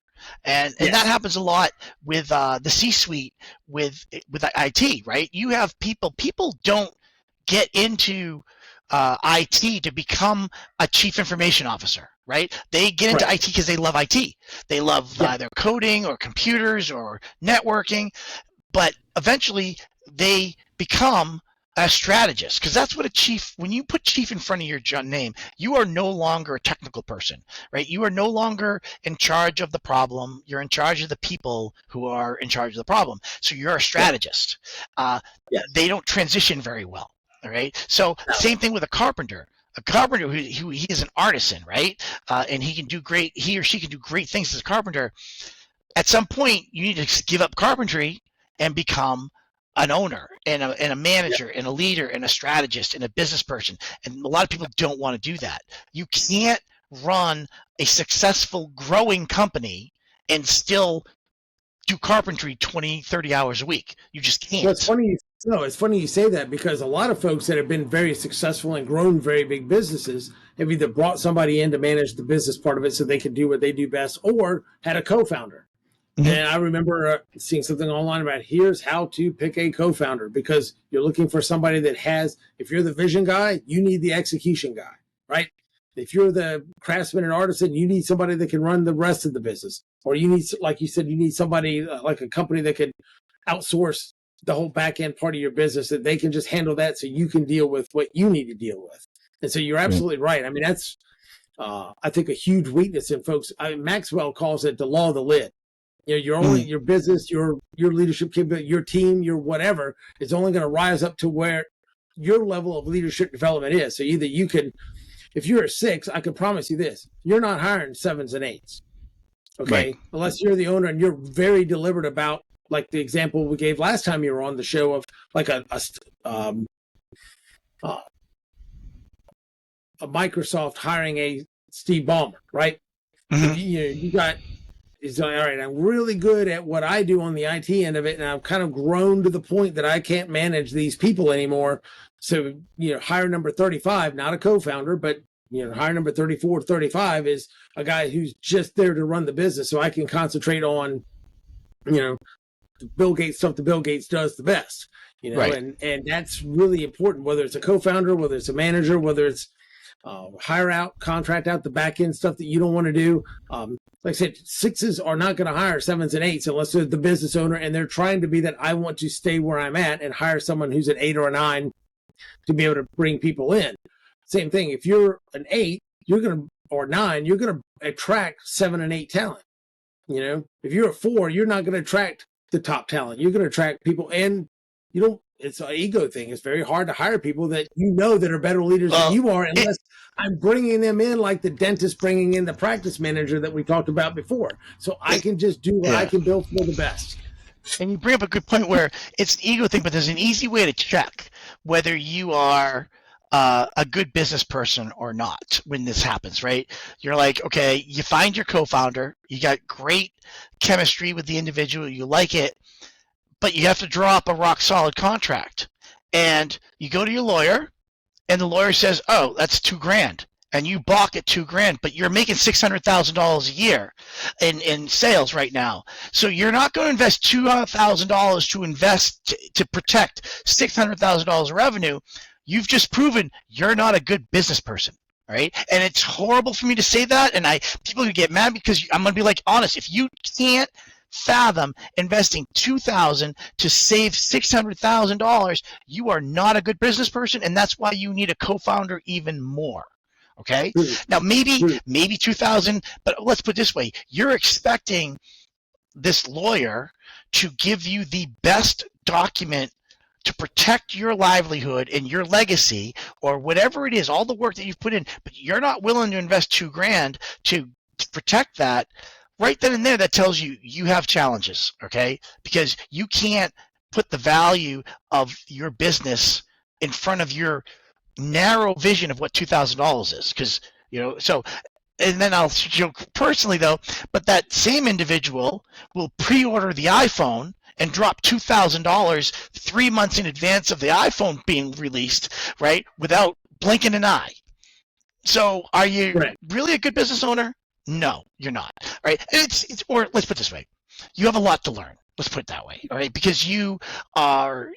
And that happens a lot with the C-suite with IT, right? You have people don't get into IT to become a chief information officer, right? They get into IT because they love IT. They love either coding or computers or networking, but eventually they become a strategist, because that's what when you put chief in front of your name, you are no longer a technical person, right? You are no longer in charge of the problem. You're in charge of the people who are in charge of the problem. So you're a strategist. They don't transition very well, all right? So same thing with a carpenter. A carpenter who he is an artisan, right? And he or she can do great things as a carpenter. At some point, you need to give up carpentry and become an owner and a manager and a leader and a strategist and a business person. And a lot of people don't want to do that. You can't run a successful growing company and still do carpentry 20, 30 hours a week. You just can't. Well, it's funny you say that, because a lot of folks that have been very successful and grown very big businesses have either brought somebody in to manage the business part of it so they can do what they do best, or had a co-founder. And I remember seeing something online about here's how to pick a co-founder, because you're looking for somebody that has, if you're the vision guy, you need the execution guy, right? If you're the craftsman and artisan, you need somebody that can run the rest of the business. Or you need, like you said, you need somebody like a company that can outsource the whole back end part of your business, that they can just handle that so you can deal with what you need to deal with. And so you're absolutely right. I mean, that's, I think, a huge weakness in folks. Maxwell calls it the law of the lid. Your business, your leadership capability, your team, your whatever is only going to rise up to where your level of leadership development is. So either you can, if you're a 6, I can promise you this: you're not hiring 7s and 8s, okay? Unless you're the owner and you're very deliberate about, like the example we gave last time you were on the show of like a Microsoft hiring a Steve Ballmer, right? You got. Is all right. I'm really good at what I do on the IT end of it, and I've kind of grown to the point that I can't manage these people anymore. So, hire number 35, not a co-founder, but hire number 34, 35 is a guy who's just there to run the business, so I can concentrate on, Bill Gates stuff that Bill Gates does the best. And that's really important. Whether it's a co-founder, whether it's a manager, whether it's hire out, contract out the back end stuff that you don't want to do. Like I said, 6s are not going to hire 7s and 8s unless they're the business owner and they're trying to be that I want to stay where I'm at and hire someone who's an 8 or a 9 to be able to bring people in. Same thing. If you're an 8, or 9, you're going to attract 7 and 8 talent. If you're a 4, you're not going to attract the top talent. You're going to attract people, and it's an ego thing. It's very hard to hire people that that are better leaders than you are, unless I'm bringing them in like the dentist bringing in the practice manager that we talked about before. So I can just do what I can build for the best. And you bring up a good point where it's an ego thing, but there's an easy way to check whether you are a good business person or not when this happens, right? You're like, okay, you find your co-founder, you got great chemistry with the individual, you like it, but you have to draw up a rock solid contract. And you go to your lawyer and the lawyer says, oh, that's $2,000. And you balk at $2,000, but you're making $600,000 a year in sales right now. So you're not going to invest $200,000 to protect $600,000 of revenue. You've just proven you're not a good business person, right? And it's horrible for me to say that, and people can get mad because I'm going to be like honest. If you can't fathom investing $2,000 to save $600,000, you are not a good business person, and that's why you need a co-founder even more. Okay. Now maybe 2,000, but let's put it this way: you're expecting this lawyer to give you the best document to protect your livelihood and your legacy, or whatever it is, all the work that you've put in, but you're not willing to invest $2,000 to protect that. Right then and there, that tells you you have challenges. Okay, because you can't put the value of your business in front of your narrow vision of what $2,000 is, because so. And then I'll joke personally though, but that same individual will pre-order the iPhone and drop $2,000 3 months in advance of the iPhone being released, right, without blinking an eye. So are you really a good business owner? No, you're not. Right? Or let's put it this way: you have a lot to learn. Let's put it that way, all right? Because you don't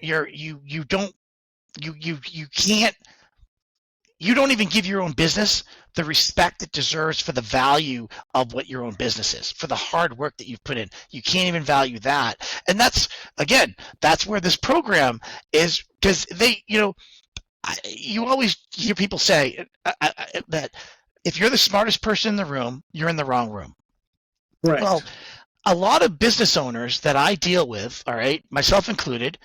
even give your own business the respect it deserves for the value of what your own business is, for the hard work that you've put in. You can't even value that. And that's where this program is, because you always hear people say that if you're the smartest person in the room, you're in the wrong room. Right. Well, a lot of business owners that I deal with, all right, myself included,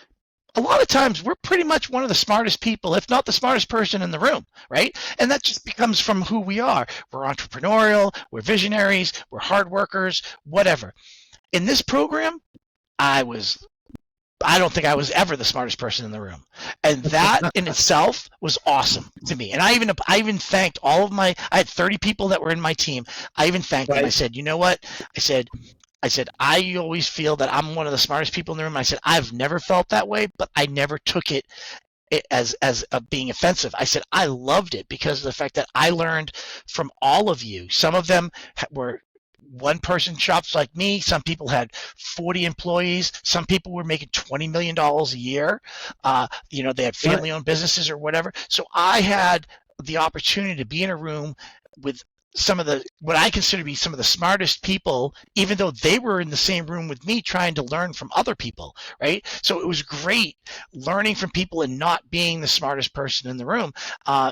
a lot of times we're pretty much one of the smartest people, if not the smartest person in the room, right? And that just becomes from who we are. We're entrepreneurial, we're visionaries, we're hard workers, whatever. In this program, I don't think I was ever the smartest person in the room. And that in itself was awesome to me. And I even thanked I had 30 people that were in my team. I even thanked them. I said, you know what? I said, I always feel that I'm one of the smartest people in the room. I said, I've never felt that way, but I never took it as being offensive. I said, I loved it because of the fact that I learned from all of you. Some of them were one-person shops like me. Some people had 40 employees. Some people were making $20 million a year. They had family-owned businesses or whatever. So I had the opportunity to be in a room with some of what I consider to be some of the smartest people, even though they were in the same room with me trying to learn from other people, right? So it was great learning from people and not being the smartest person in the room,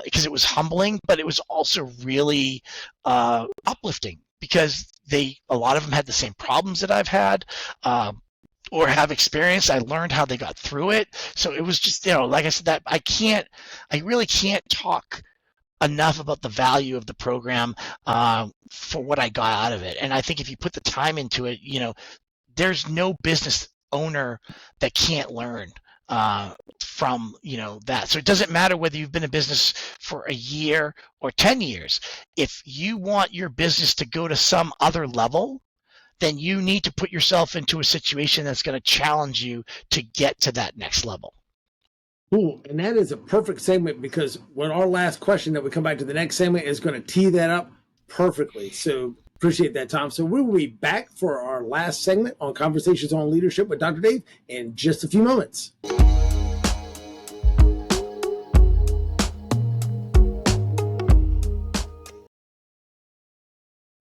because it was humbling, but it was also really uplifting, because a lot of them had the same problems that I've had, or have experienced. I learned how they got through it. So it was just, like I said, that I really can't talk enough about the value of the program for what I got out of it. And I think if you put the time into it, there's no business owner that can't learn from that. So it doesn't matter whether you've been in business for a year or 10 years. If you want your business to go to some other level, then you need to put yourself into a situation that's going to challenge you to get to that next level. Cool. And that is a perfect segment, because when our last question that we come back to the next segment is going to tee that up perfectly. So appreciate that, Tom. So we will be back for our last segment on Conversations on Leadership with Dr. Dave in just a few moments.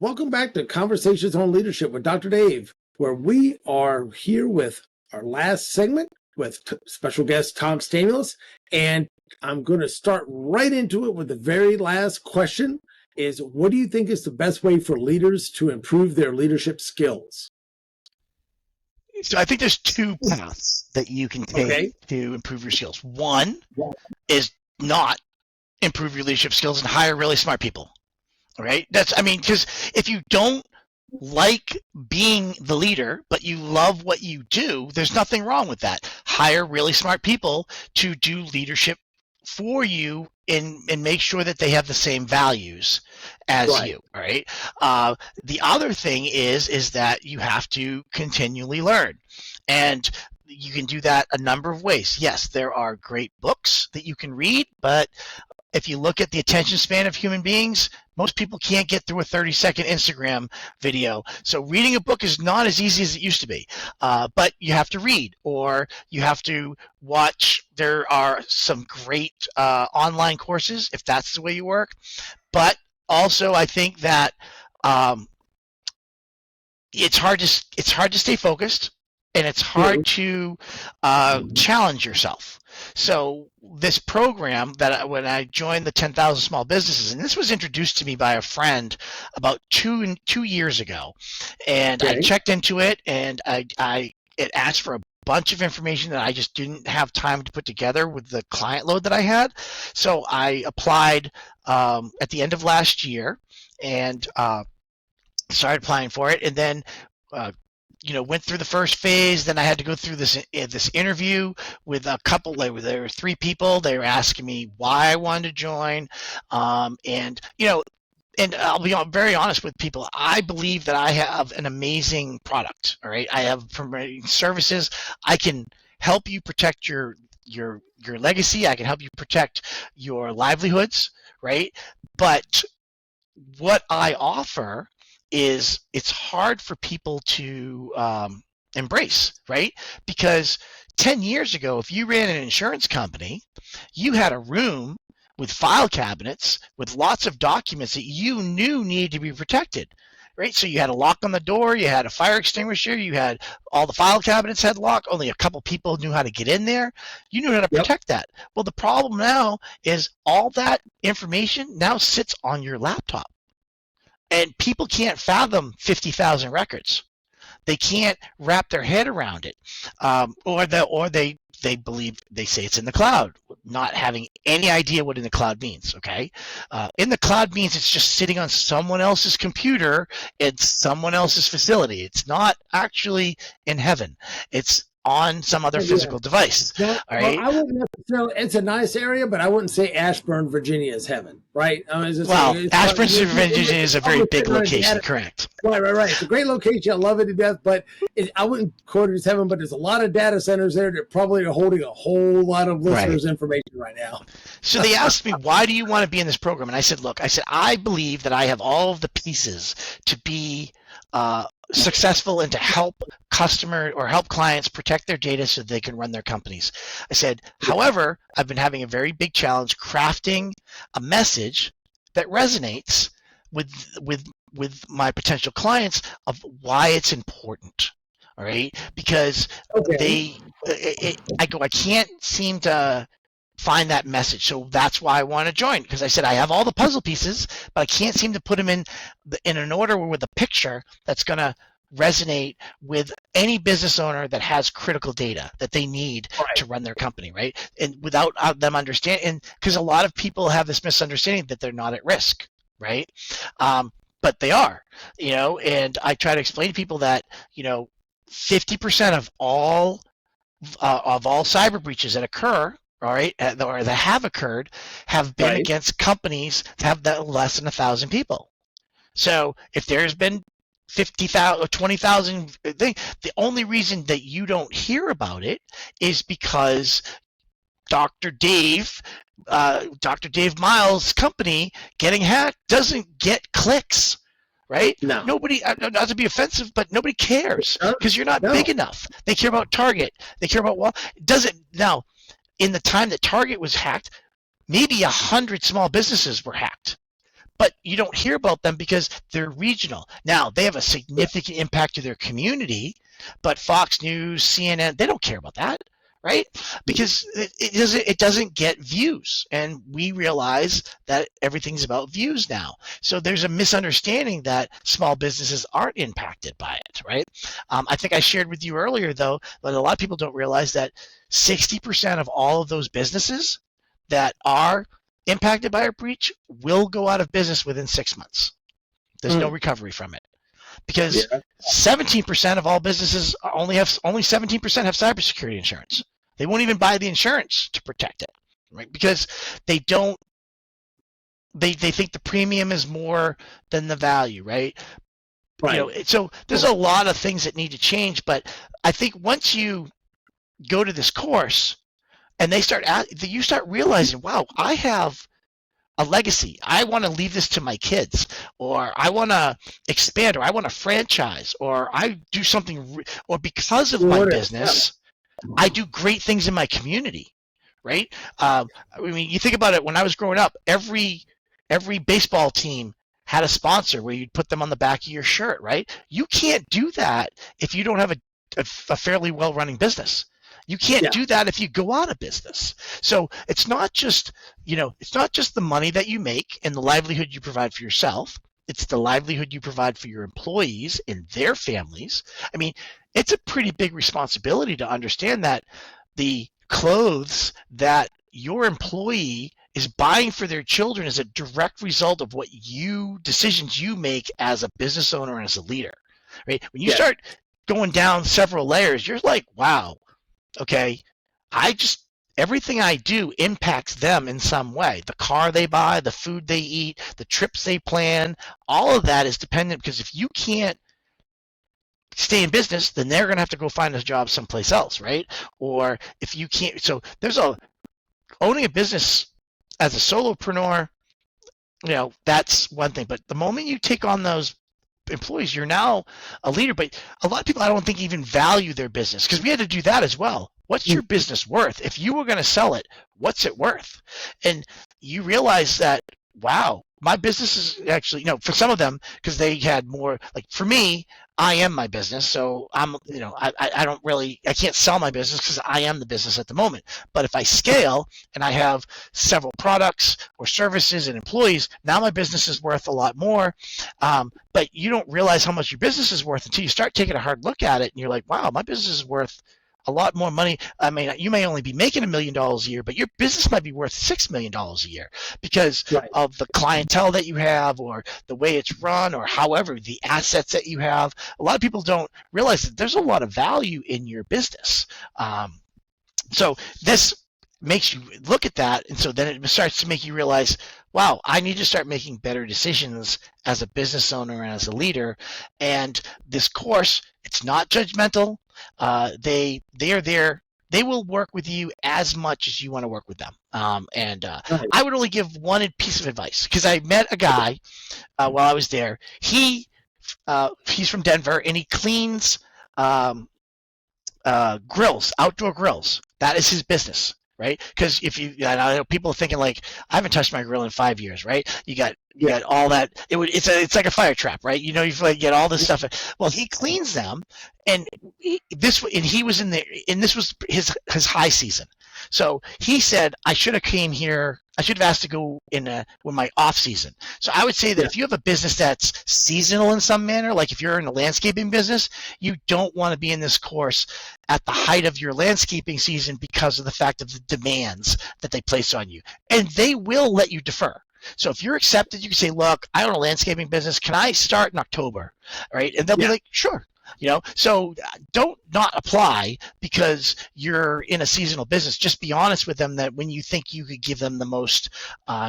Welcome back to Conversations on Leadership with Dr. Dave, where we are here with our last segment with special guest Tom Stamulis. And I'm going to start right into it with the very last question is, what do you think is the best way for leaders to improve their leadership skills? So I think there's two paths that you can take to improve your skills. One is not improve your leadership skills and hire really smart people. All right. Because if you don't like being the leader, but you love what you do, there's nothing wrong with that. Hire really smart people to do leadership for you and make sure that they have the same values as you. All right. The other thing is that you have to continually learn, and you can do that a number of ways. Yes, there are great books that you can read, but if you look at the attention span of human beings, most people can't get through a 30-second Instagram video. So reading a book is not as easy as it used to be. But you have to read, or you have to watch. There are some great online courses if that's the way you work. But also, I think that it's hard to stay focused, and it's hard to challenge yourself. So this program when I joined the 10,000 Small Businesses, and this was introduced to me by a friend about two years ago, and I checked into it, and it asked for a bunch of information that I just didn't have time to put together with the client load that I had. So I applied at the end of last year, and started applying for it, and then went through the first phase. Then I had to go through this interview with a couple. There were three people. They were asking me why I wanted to join, and I'll be very honest with people. I believe that I have an amazing product. All right, I have promoting services. I can help you protect your legacy. I can help you protect your livelihoods. Right, but what I offer is it's hard for people to embrace, right? Because 10 years ago, if you ran an insurance company, you had a room with file cabinets with lots of documents that you knew needed to be protected, right? So you had a lock on the door, you had a fire extinguisher, you had all the file cabinets had lock, only a couple people knew how to get in there. You knew how to protect that. Well, the problem now is all that information now sits on your laptop. And people can't fathom 50,000 records. They can't wrap their head around it, or they believe they say it's in the cloud, not having any idea what in the cloud means. Okay, in the cloud means it's just sitting on someone else's computer at someone else's facility. It's not actually in heaven. It's on some other physical device. Well, all right. Well, I wouldn't necessarily. It's a nice area, but I wouldn't say Ashburn, Virginia is heaven, right? Ashburn, Virginia is a very big location, correct? Right. It's a great location. I love it to death, but I wouldn't quote it as heaven. But there's a lot of data centers there that probably are holding a whole lot of listeners' information right now. So they asked me, why do you want to be in this program? And I said, look, I believe that I have all of the pieces to be successful and to help help clients protect their data so they can run their companies. I said, however, I've been having a very big challenge crafting a message that resonates with my potential clients of why it's important. All right, because I can't seem to find that message. So that's why I want to join, because I said I have all the puzzle pieces, but I can't seem to put them in an order or with a picture that's going to resonate with any business owner that has critical data that they need to run their company, right? And without them understanding, because a lot of people have this misunderstanding that they're not at risk, right? But they are, and I try to explain to people that, 50% of all cyber breaches that occur, all right, or that have occurred, have been against companies that have less than 1,000 people. So if there's been 50,000 or 20,000 things, the only reason that you don't hear about it is because Dr. Dave Miles' company getting hacked doesn't get clicks. Right? No. Nobody, not to be offensive, but nobody cares because you're not big enough. They care about Target. They care about now, in the time that Target was hacked, maybe 100 small businesses were hacked. but you don't hear about them because they're regional. Now, they have a significant impact to their community, but Fox News, CNN, they don't care about that, right? Because it doesn't get views, and we realize that everything's about views now. So there's a misunderstanding that small businesses aren't impacted by it, right? I think I shared with you earlier, though, that a lot of people don't realize that 60% of all of those businesses that are impacted by a breach will go out of business within 6 months. There's no recovery from it, because 17% of all businesses only 17% have cybersecurity insurance. They won't even buy the insurance to protect it, right? Because they don't. They think the premium is more than the value, right? Right. So there's a lot of things that need to change, but I think once you go to this course, and you start realizing, wow, I have a legacy. I want to leave this to my kids, or I want to expand, or I want to franchise, or I do something, or because of my business, I do great things in my community, right? I mean, you think about it. When I was growing up, every baseball team had a sponsor where you'd put them on the back of your shirt, right? You can't do that if you don't have a fairly well-running business. You can't do that if you go out of business. So it's not just, it's not just the money that you make and the livelihood you provide for yourself. It's the livelihood you provide for your employees and their families. I mean, it's a pretty big responsibility to understand that the clothes that your employee is buying for their children is a direct result of what decisions you make as a business owner and as a leader, right? When you start going down several layers, you're like, wow, okay, everything I do impacts them in some way. The car they buy, the food they eat, the trips they plan, all of that is dependent, because if you can't stay in business, then they're going to have to go find a job someplace else, right? Or if you can't, so owning a business as a solopreneur, that's one thing. But the moment you take on those employees, you're now a leader. But a lot of people, I don't think, even value their business, because we had to do that as well. What's your business worth? If you were going to sell it, what's it worth? And you realize that, wow, my business is actually, for some of them, because they had more, like for me, I am my business. So I can't sell my business because I am the business at the moment. But if I scale and I have several products or services and employees, now my business is worth a lot more. But you don't realize how much your business is worth until you start taking a hard look at it, and you're like, wow, my business is worth a lot more money. I mean, you may only be making $1 million a year, but your business might be worth $6 million a year because of the clientele that you have, or the way it's run, or however the assets that you have. A lot of people don't realize that there's a lot of value in your business. So this makes you look at that, and so then it starts to make you realize, wow, I need to start making better decisions as a business owner and as a leader. And this course, it's not judgmental. They are there. They will work with you as much as you want to work with them. I would only give one piece of advice, because I met a guy while I was there. He's from Denver, and he cleans grills, outdoor grills. That is his business, right? Because I know people are thinking like, I haven't touched my grill in 5 years, right? You got all that. It's like a fire trap, right? You get all this stuff. Well, he cleans them, and this was his high season. So he said, I should have came here. I should have asked to go in when my off season. So I would say that if you have a business that's seasonal in some manner, like if you're in a landscaping business, you don't want to be in this course at the height of your landscaping season because of the fact of the demands that they place on you. And they will let you defer. So if you're accepted, you can say, look, I own a landscaping business. Can I start in October? Right? And they'll be like, sure. So don't not apply because you're in a seasonal business. Just be honest with them that when you think you could give them the most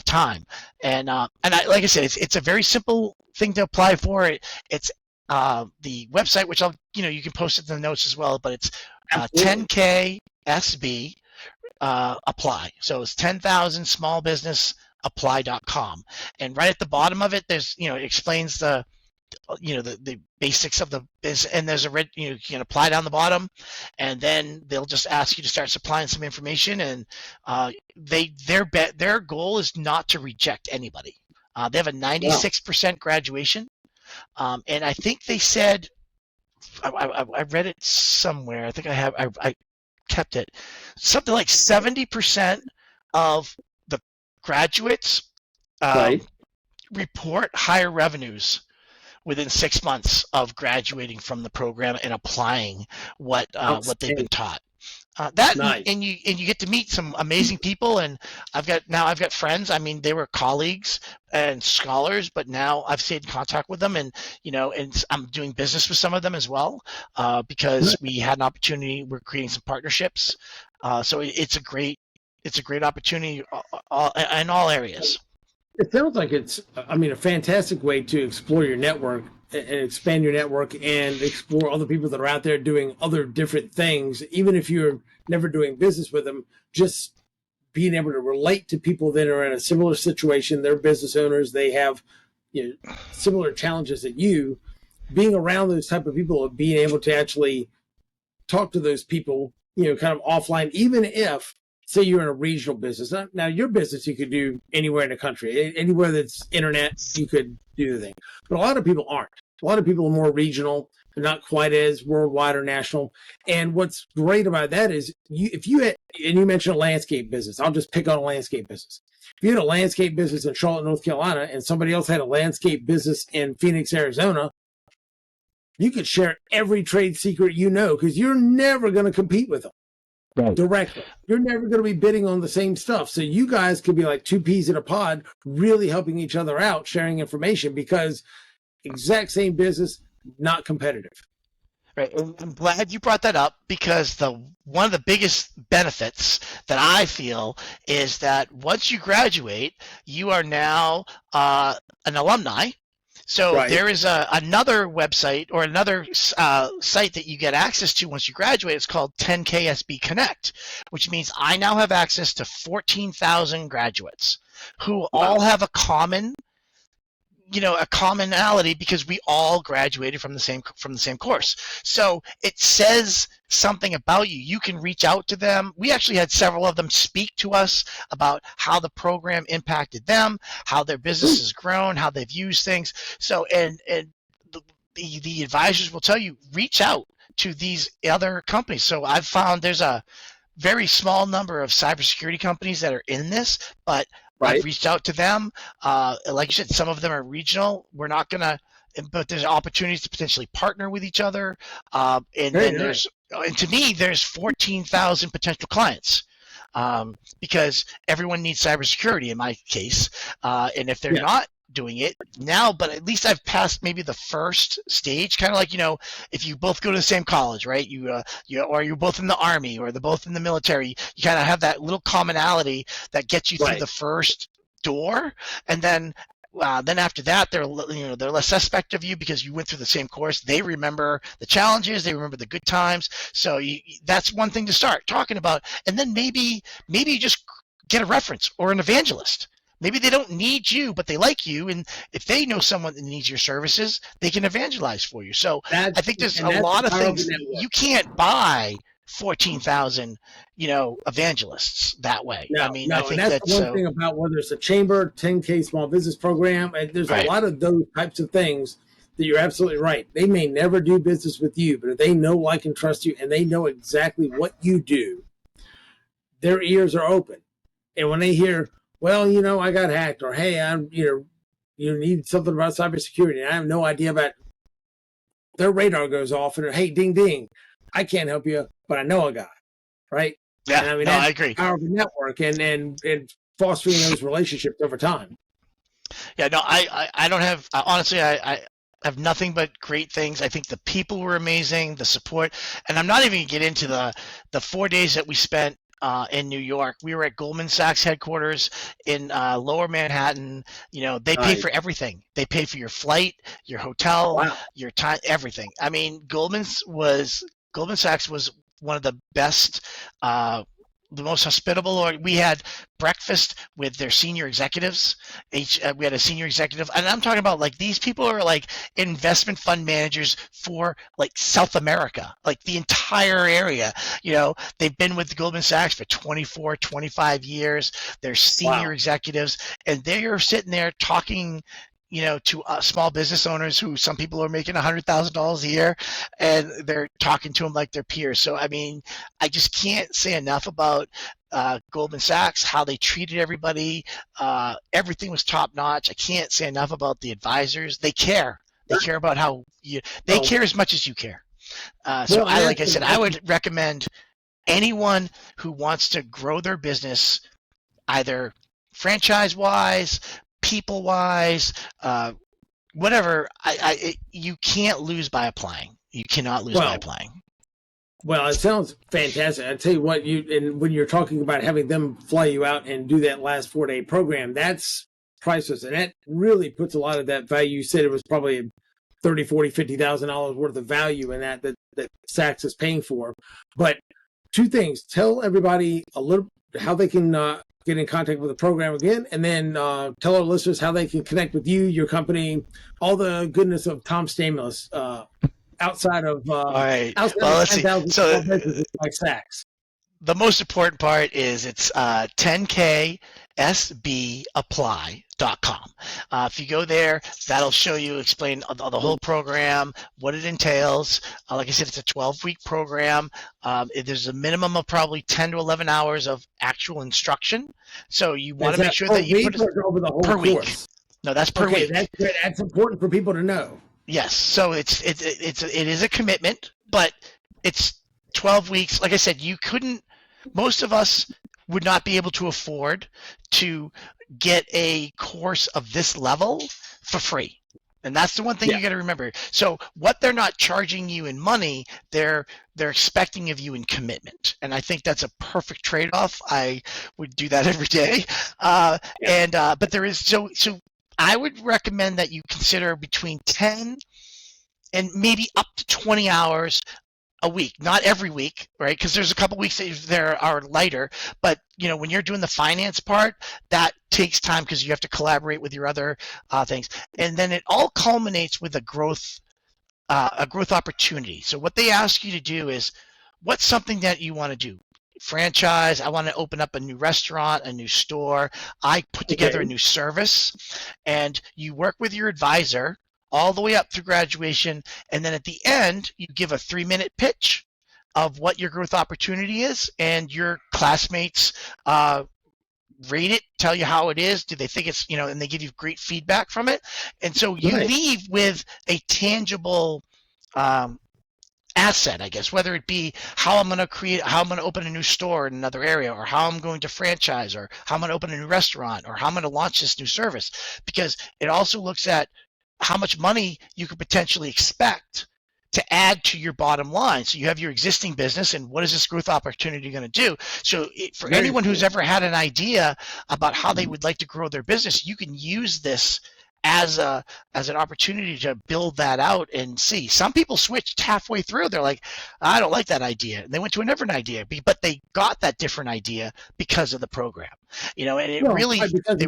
time. And like I said, it's a very simple thing to apply for. It's the website, which you can post it in the notes as well, but it's 10K SB apply. So it's 10,000 small business apply.com. And right at the bottom of it, there's, it explains the basics of the business, and there's you can apply down the bottom, and then they'll just ask you to start supplying some information, and their goal is not to reject anybody. They have a 96% graduation. And I think they said, I read it somewhere. I think I kept it. Something like 70% of the graduates report higher revenues within 6 months of graduating from the program and applying what they've been taught. Nice. and you get to meet some amazing people, and I've got friends. I mean, they were colleagues and scholars, but now I've stayed in contact with them, and and I'm doing business with some of them as well, because we had an opportunity. We're creating some partnerships, so it's a great opportunity in all areas. It sounds like it's, a fantastic way to explore your network and expand your network and explore other people that are out there doing other different things, even if you're never doing business with them. Just being able to relate to people that are in a similar situation. They're business owners. They have similar challenges that you. Being around those type of people and being able to actually talk to those people, kind of offline, even if, say, you're in a regional business. Now, your business you could do anywhere in the country, anywhere that's internet, you could do the thing. But a lot of people aren't. A lot of people are more regional. They're not quite as worldwide or national. And what's great about that is, if you had, and you mentioned a landscape business, I'll just pick on a landscape business. If you had a landscape business in Charlotte, North Carolina, and somebody else had a landscape business in Phoenix, Arizona, you could share every trade secret because you're never going to compete with them. Right. Directly. You're never going to be bidding on the same stuff. So you guys could be like two peas in a pod, really helping each other out, sharing information, because exact same business, not competitive. Right. I'm glad you brought that up, because one of the biggest benefits that I feel is that once you graduate, you are now an alumni. So there is another website or another site that you get access to once you graduate. It's called 10KSB Connect, which means I now have access to 14,000 graduates who all have a commonality, because we all graduated from the same course. So it says something about you. You can reach out to them. We actually had several of them speak to us about how the program impacted them, how their business has grown, how they've used things. So, and the advisors will tell you, reach out to these other companies. So I've found there's a very small number of cybersecurity companies that are in this, but I've reached out to them. Like you said, some of them are regional. We're not going to, but there's opportunities to potentially partner with each other. And to me, there's 14,000 potential clients, because everyone needs cybersecurity in my case. And if they're not doing it now, but at least I've passed maybe the first stage, kind of like, if you both go to the same college, right? Or you're both in the Army, or they're both in the military, you kind of have that little commonality that gets you through the first door. And then after that, they're less suspect of you because you went through the same course. They remember the challenges, they remember the good times. So that's one thing to start talking about. And then maybe you just get a reference or an evangelist. Maybe they don't need you, but they like you. And if they know someone that needs your services, they can evangelize for you. So I think there's a lot of things. You can't buy 14,000, evangelists that way. I think that's one thing about whether it's a chamber, 10K small business program. There's a lot of those types of things that you're absolutely right. They may never do business with you, but if they know, like, and trust you, and they know exactly what you do, their ears are open. And when they hear, well, I got hacked, or hey, I'm, you need something about cybersecurity, and I have no idea about it, their radar goes off, and hey, ding, ding, I can't help you, but I know a guy, right? Yeah, and I agree. Power of the network and fostering those relationships over time. Yeah, no, I don't have, honestly, I have nothing but great things. I think the people were amazing, the support, and I'm not even going to get into the 4 days that we spent in New York. We were at Goldman Sachs headquarters in Lower Manhattan. They pay for everything. They pay for your flight, your hotel, your time, everything. I mean, Goldman Sachs was one of the best the most hospitable. Or we had breakfast with their senior executives. We had a senior executive, and I'm talking about like these people are like investment fund managers for like South America, like the entire area. They've been with Goldman Sachs for 24, 25 years. They're senior executives, and they are sitting there talking to small business owners who some people are making $100,000 a year, and they're talking to them like their peers. So, I mean, I just can't say enough about Goldman Sachs, how they treated everybody. Everything was top notch. I can't say enough about the advisors. They care. They care about how they care as much as you care. So like I said, I would recommend anyone who wants to grow their business, either franchise-wise, people-wise, whatever. You can't lose by applying. You cannot lose by applying. Well, it sounds fantastic. I tell you what, when you're talking about having them fly you out and do that last 4-day program, that's priceless, and that really puts a lot of that value. You said it was probably $30,000, $40,000, $50,000 worth of value in that Saks is paying for. But two things: tell everybody a little how they can get in contact with the program again, and then tell our listeners how they can connect with you, your company, all the goodness of Tom Stamulis outside of all right. outside Well, of let's see. 10,000 So like Saks. The most important part is it's 10ksbapply.com. If you go there, that'll show you, explain the whole program, what it entails. Like I said, it's a 12-week program. There's a minimum of probably 10 to 11 hours of actual instruction. So you want to make sure that you put it over the whole per course? week. No, that's per week. That's important for people to know. Yes. So it is a commitment, but it's 12 weeks. Like I said, most of us would not be able to afford to get a course of this level for free. And that's the one thing you got to remember. So what they're not charging you in money, they're expecting of you in commitment. And I think that's a perfect trade-off. I would do that every day. But there is, so I would recommend that you consider between 10 and maybe up to 20 hours a week, not every week, right? Because there's a couple weeks that there are lighter, but when you're doing the finance part, that takes time because you have to collaborate with your other things, and then it all culminates with a growth opportunity. So what they ask you to do is, what's something that you want to do? Franchise. I want to open up a new restaurant, a new store. I put together a new service, and you work with your advisor all the way up through graduation, and then at the end you give a 3-minute pitch of what your growth opportunity is, and your classmates rate it, tell you how it is. Do they think it's, and they give you great feedback from it, and so you leave with a tangible asset, I guess, whether it be how I'm going to open a new store in another area, or how I'm going to franchise, or how I'm going to open a new restaurant, or how I'm going to launch this new service, because it also looks at how much money you could potentially expect to add to your bottom line. So you have your existing business, and what is this growth opportunity going to do? So for anyone who's ever had an idea about how they would like to grow their business, you can use this as an opportunity to build that out and see. Some people switched halfway through. They're like, I don't like that idea. And they went to a different idea, but they got that different idea because of the program. And it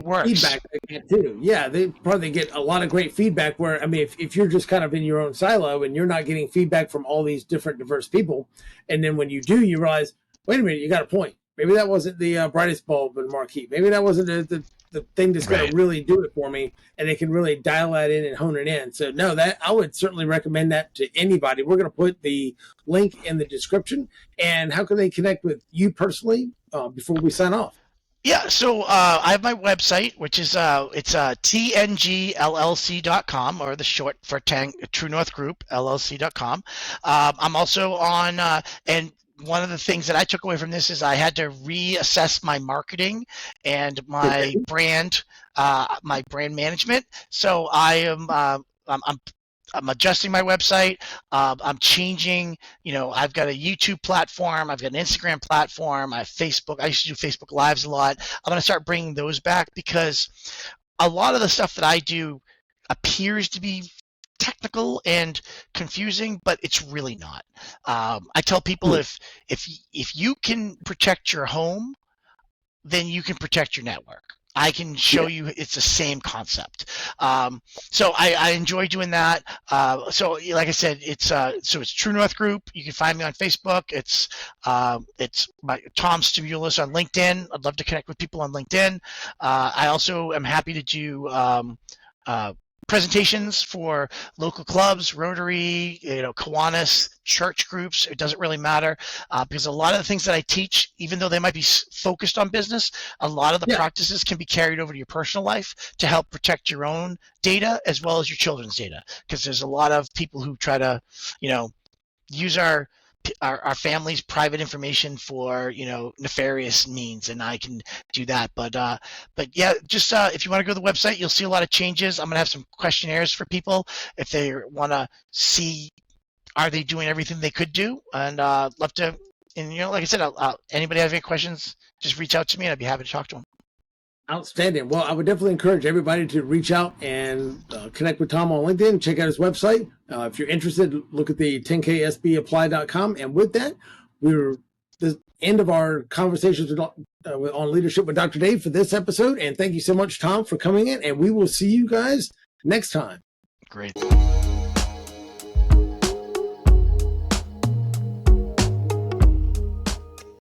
works. Feedback they get too. Yeah, they probably get a lot of great feedback where, I mean, if you're just kind of in your own silo and you're not getting feedback from all these different diverse people, and then when you do, you realize, wait a minute, you got a point. Maybe that wasn't the brightest bulb in the marquee. Maybe that wasn't the thing that's going to really do it for me, and they can really dial that in and hone it in. So no, that I would certainly recommend that to anybody. We're going to put the link in the description. And how can they connect with you personally before we sign off? Yeah, so I have my website, which is it's tngllc.com, or the short for True North Group, LLC.com. I'm also on, and one of the things that I took away from this is I had to reassess my marketing and my brand management. So I'm adjusting my website. I'm changing. I've got a YouTube platform. I've got an Instagram platform. I have Facebook. I used to do Facebook Lives a lot. I'm going to start bringing those back, because a lot of the stuff that I do appears to be technical and confusing, but it's really not. I tell people if you can protect your home, then you can protect your network. I can show you it's the same concept. So I enjoy doing that. So like I said, it's True North Group. You can find me on Facebook. It's my Tom Stamulis on LinkedIn. I'd love to connect with people on LinkedIn. I also am happy to do presentations for local clubs, Rotary, Kiwanis, church groups. It doesn't really matter because a lot of the things that I teach, even though they might be focused on business, a lot of the practices can be carried over to your personal life to help protect your own data as well as your children's data. Because there's a lot of people who try to, use our family's private information for nefarious means, and I can do that. But yeah, just if you want to go to the website, you'll see a lot of changes. I'm gonna have some questionnaires for people if they want to see are they doing everything they could do, and love to. And like I said, anybody have any questions, just reach out to me, and I'd be happy to talk to them. Outstanding. Well, I would definitely encourage everybody to reach out and connect with Tom on LinkedIn. Check out his website. If you're interested, look at the 10ksbapply.com. And with that, we're the end of our conversations on leadership with Dr. Dave for this episode. And thank you so much, Tom, for coming in. And we will see you guys next time. Great.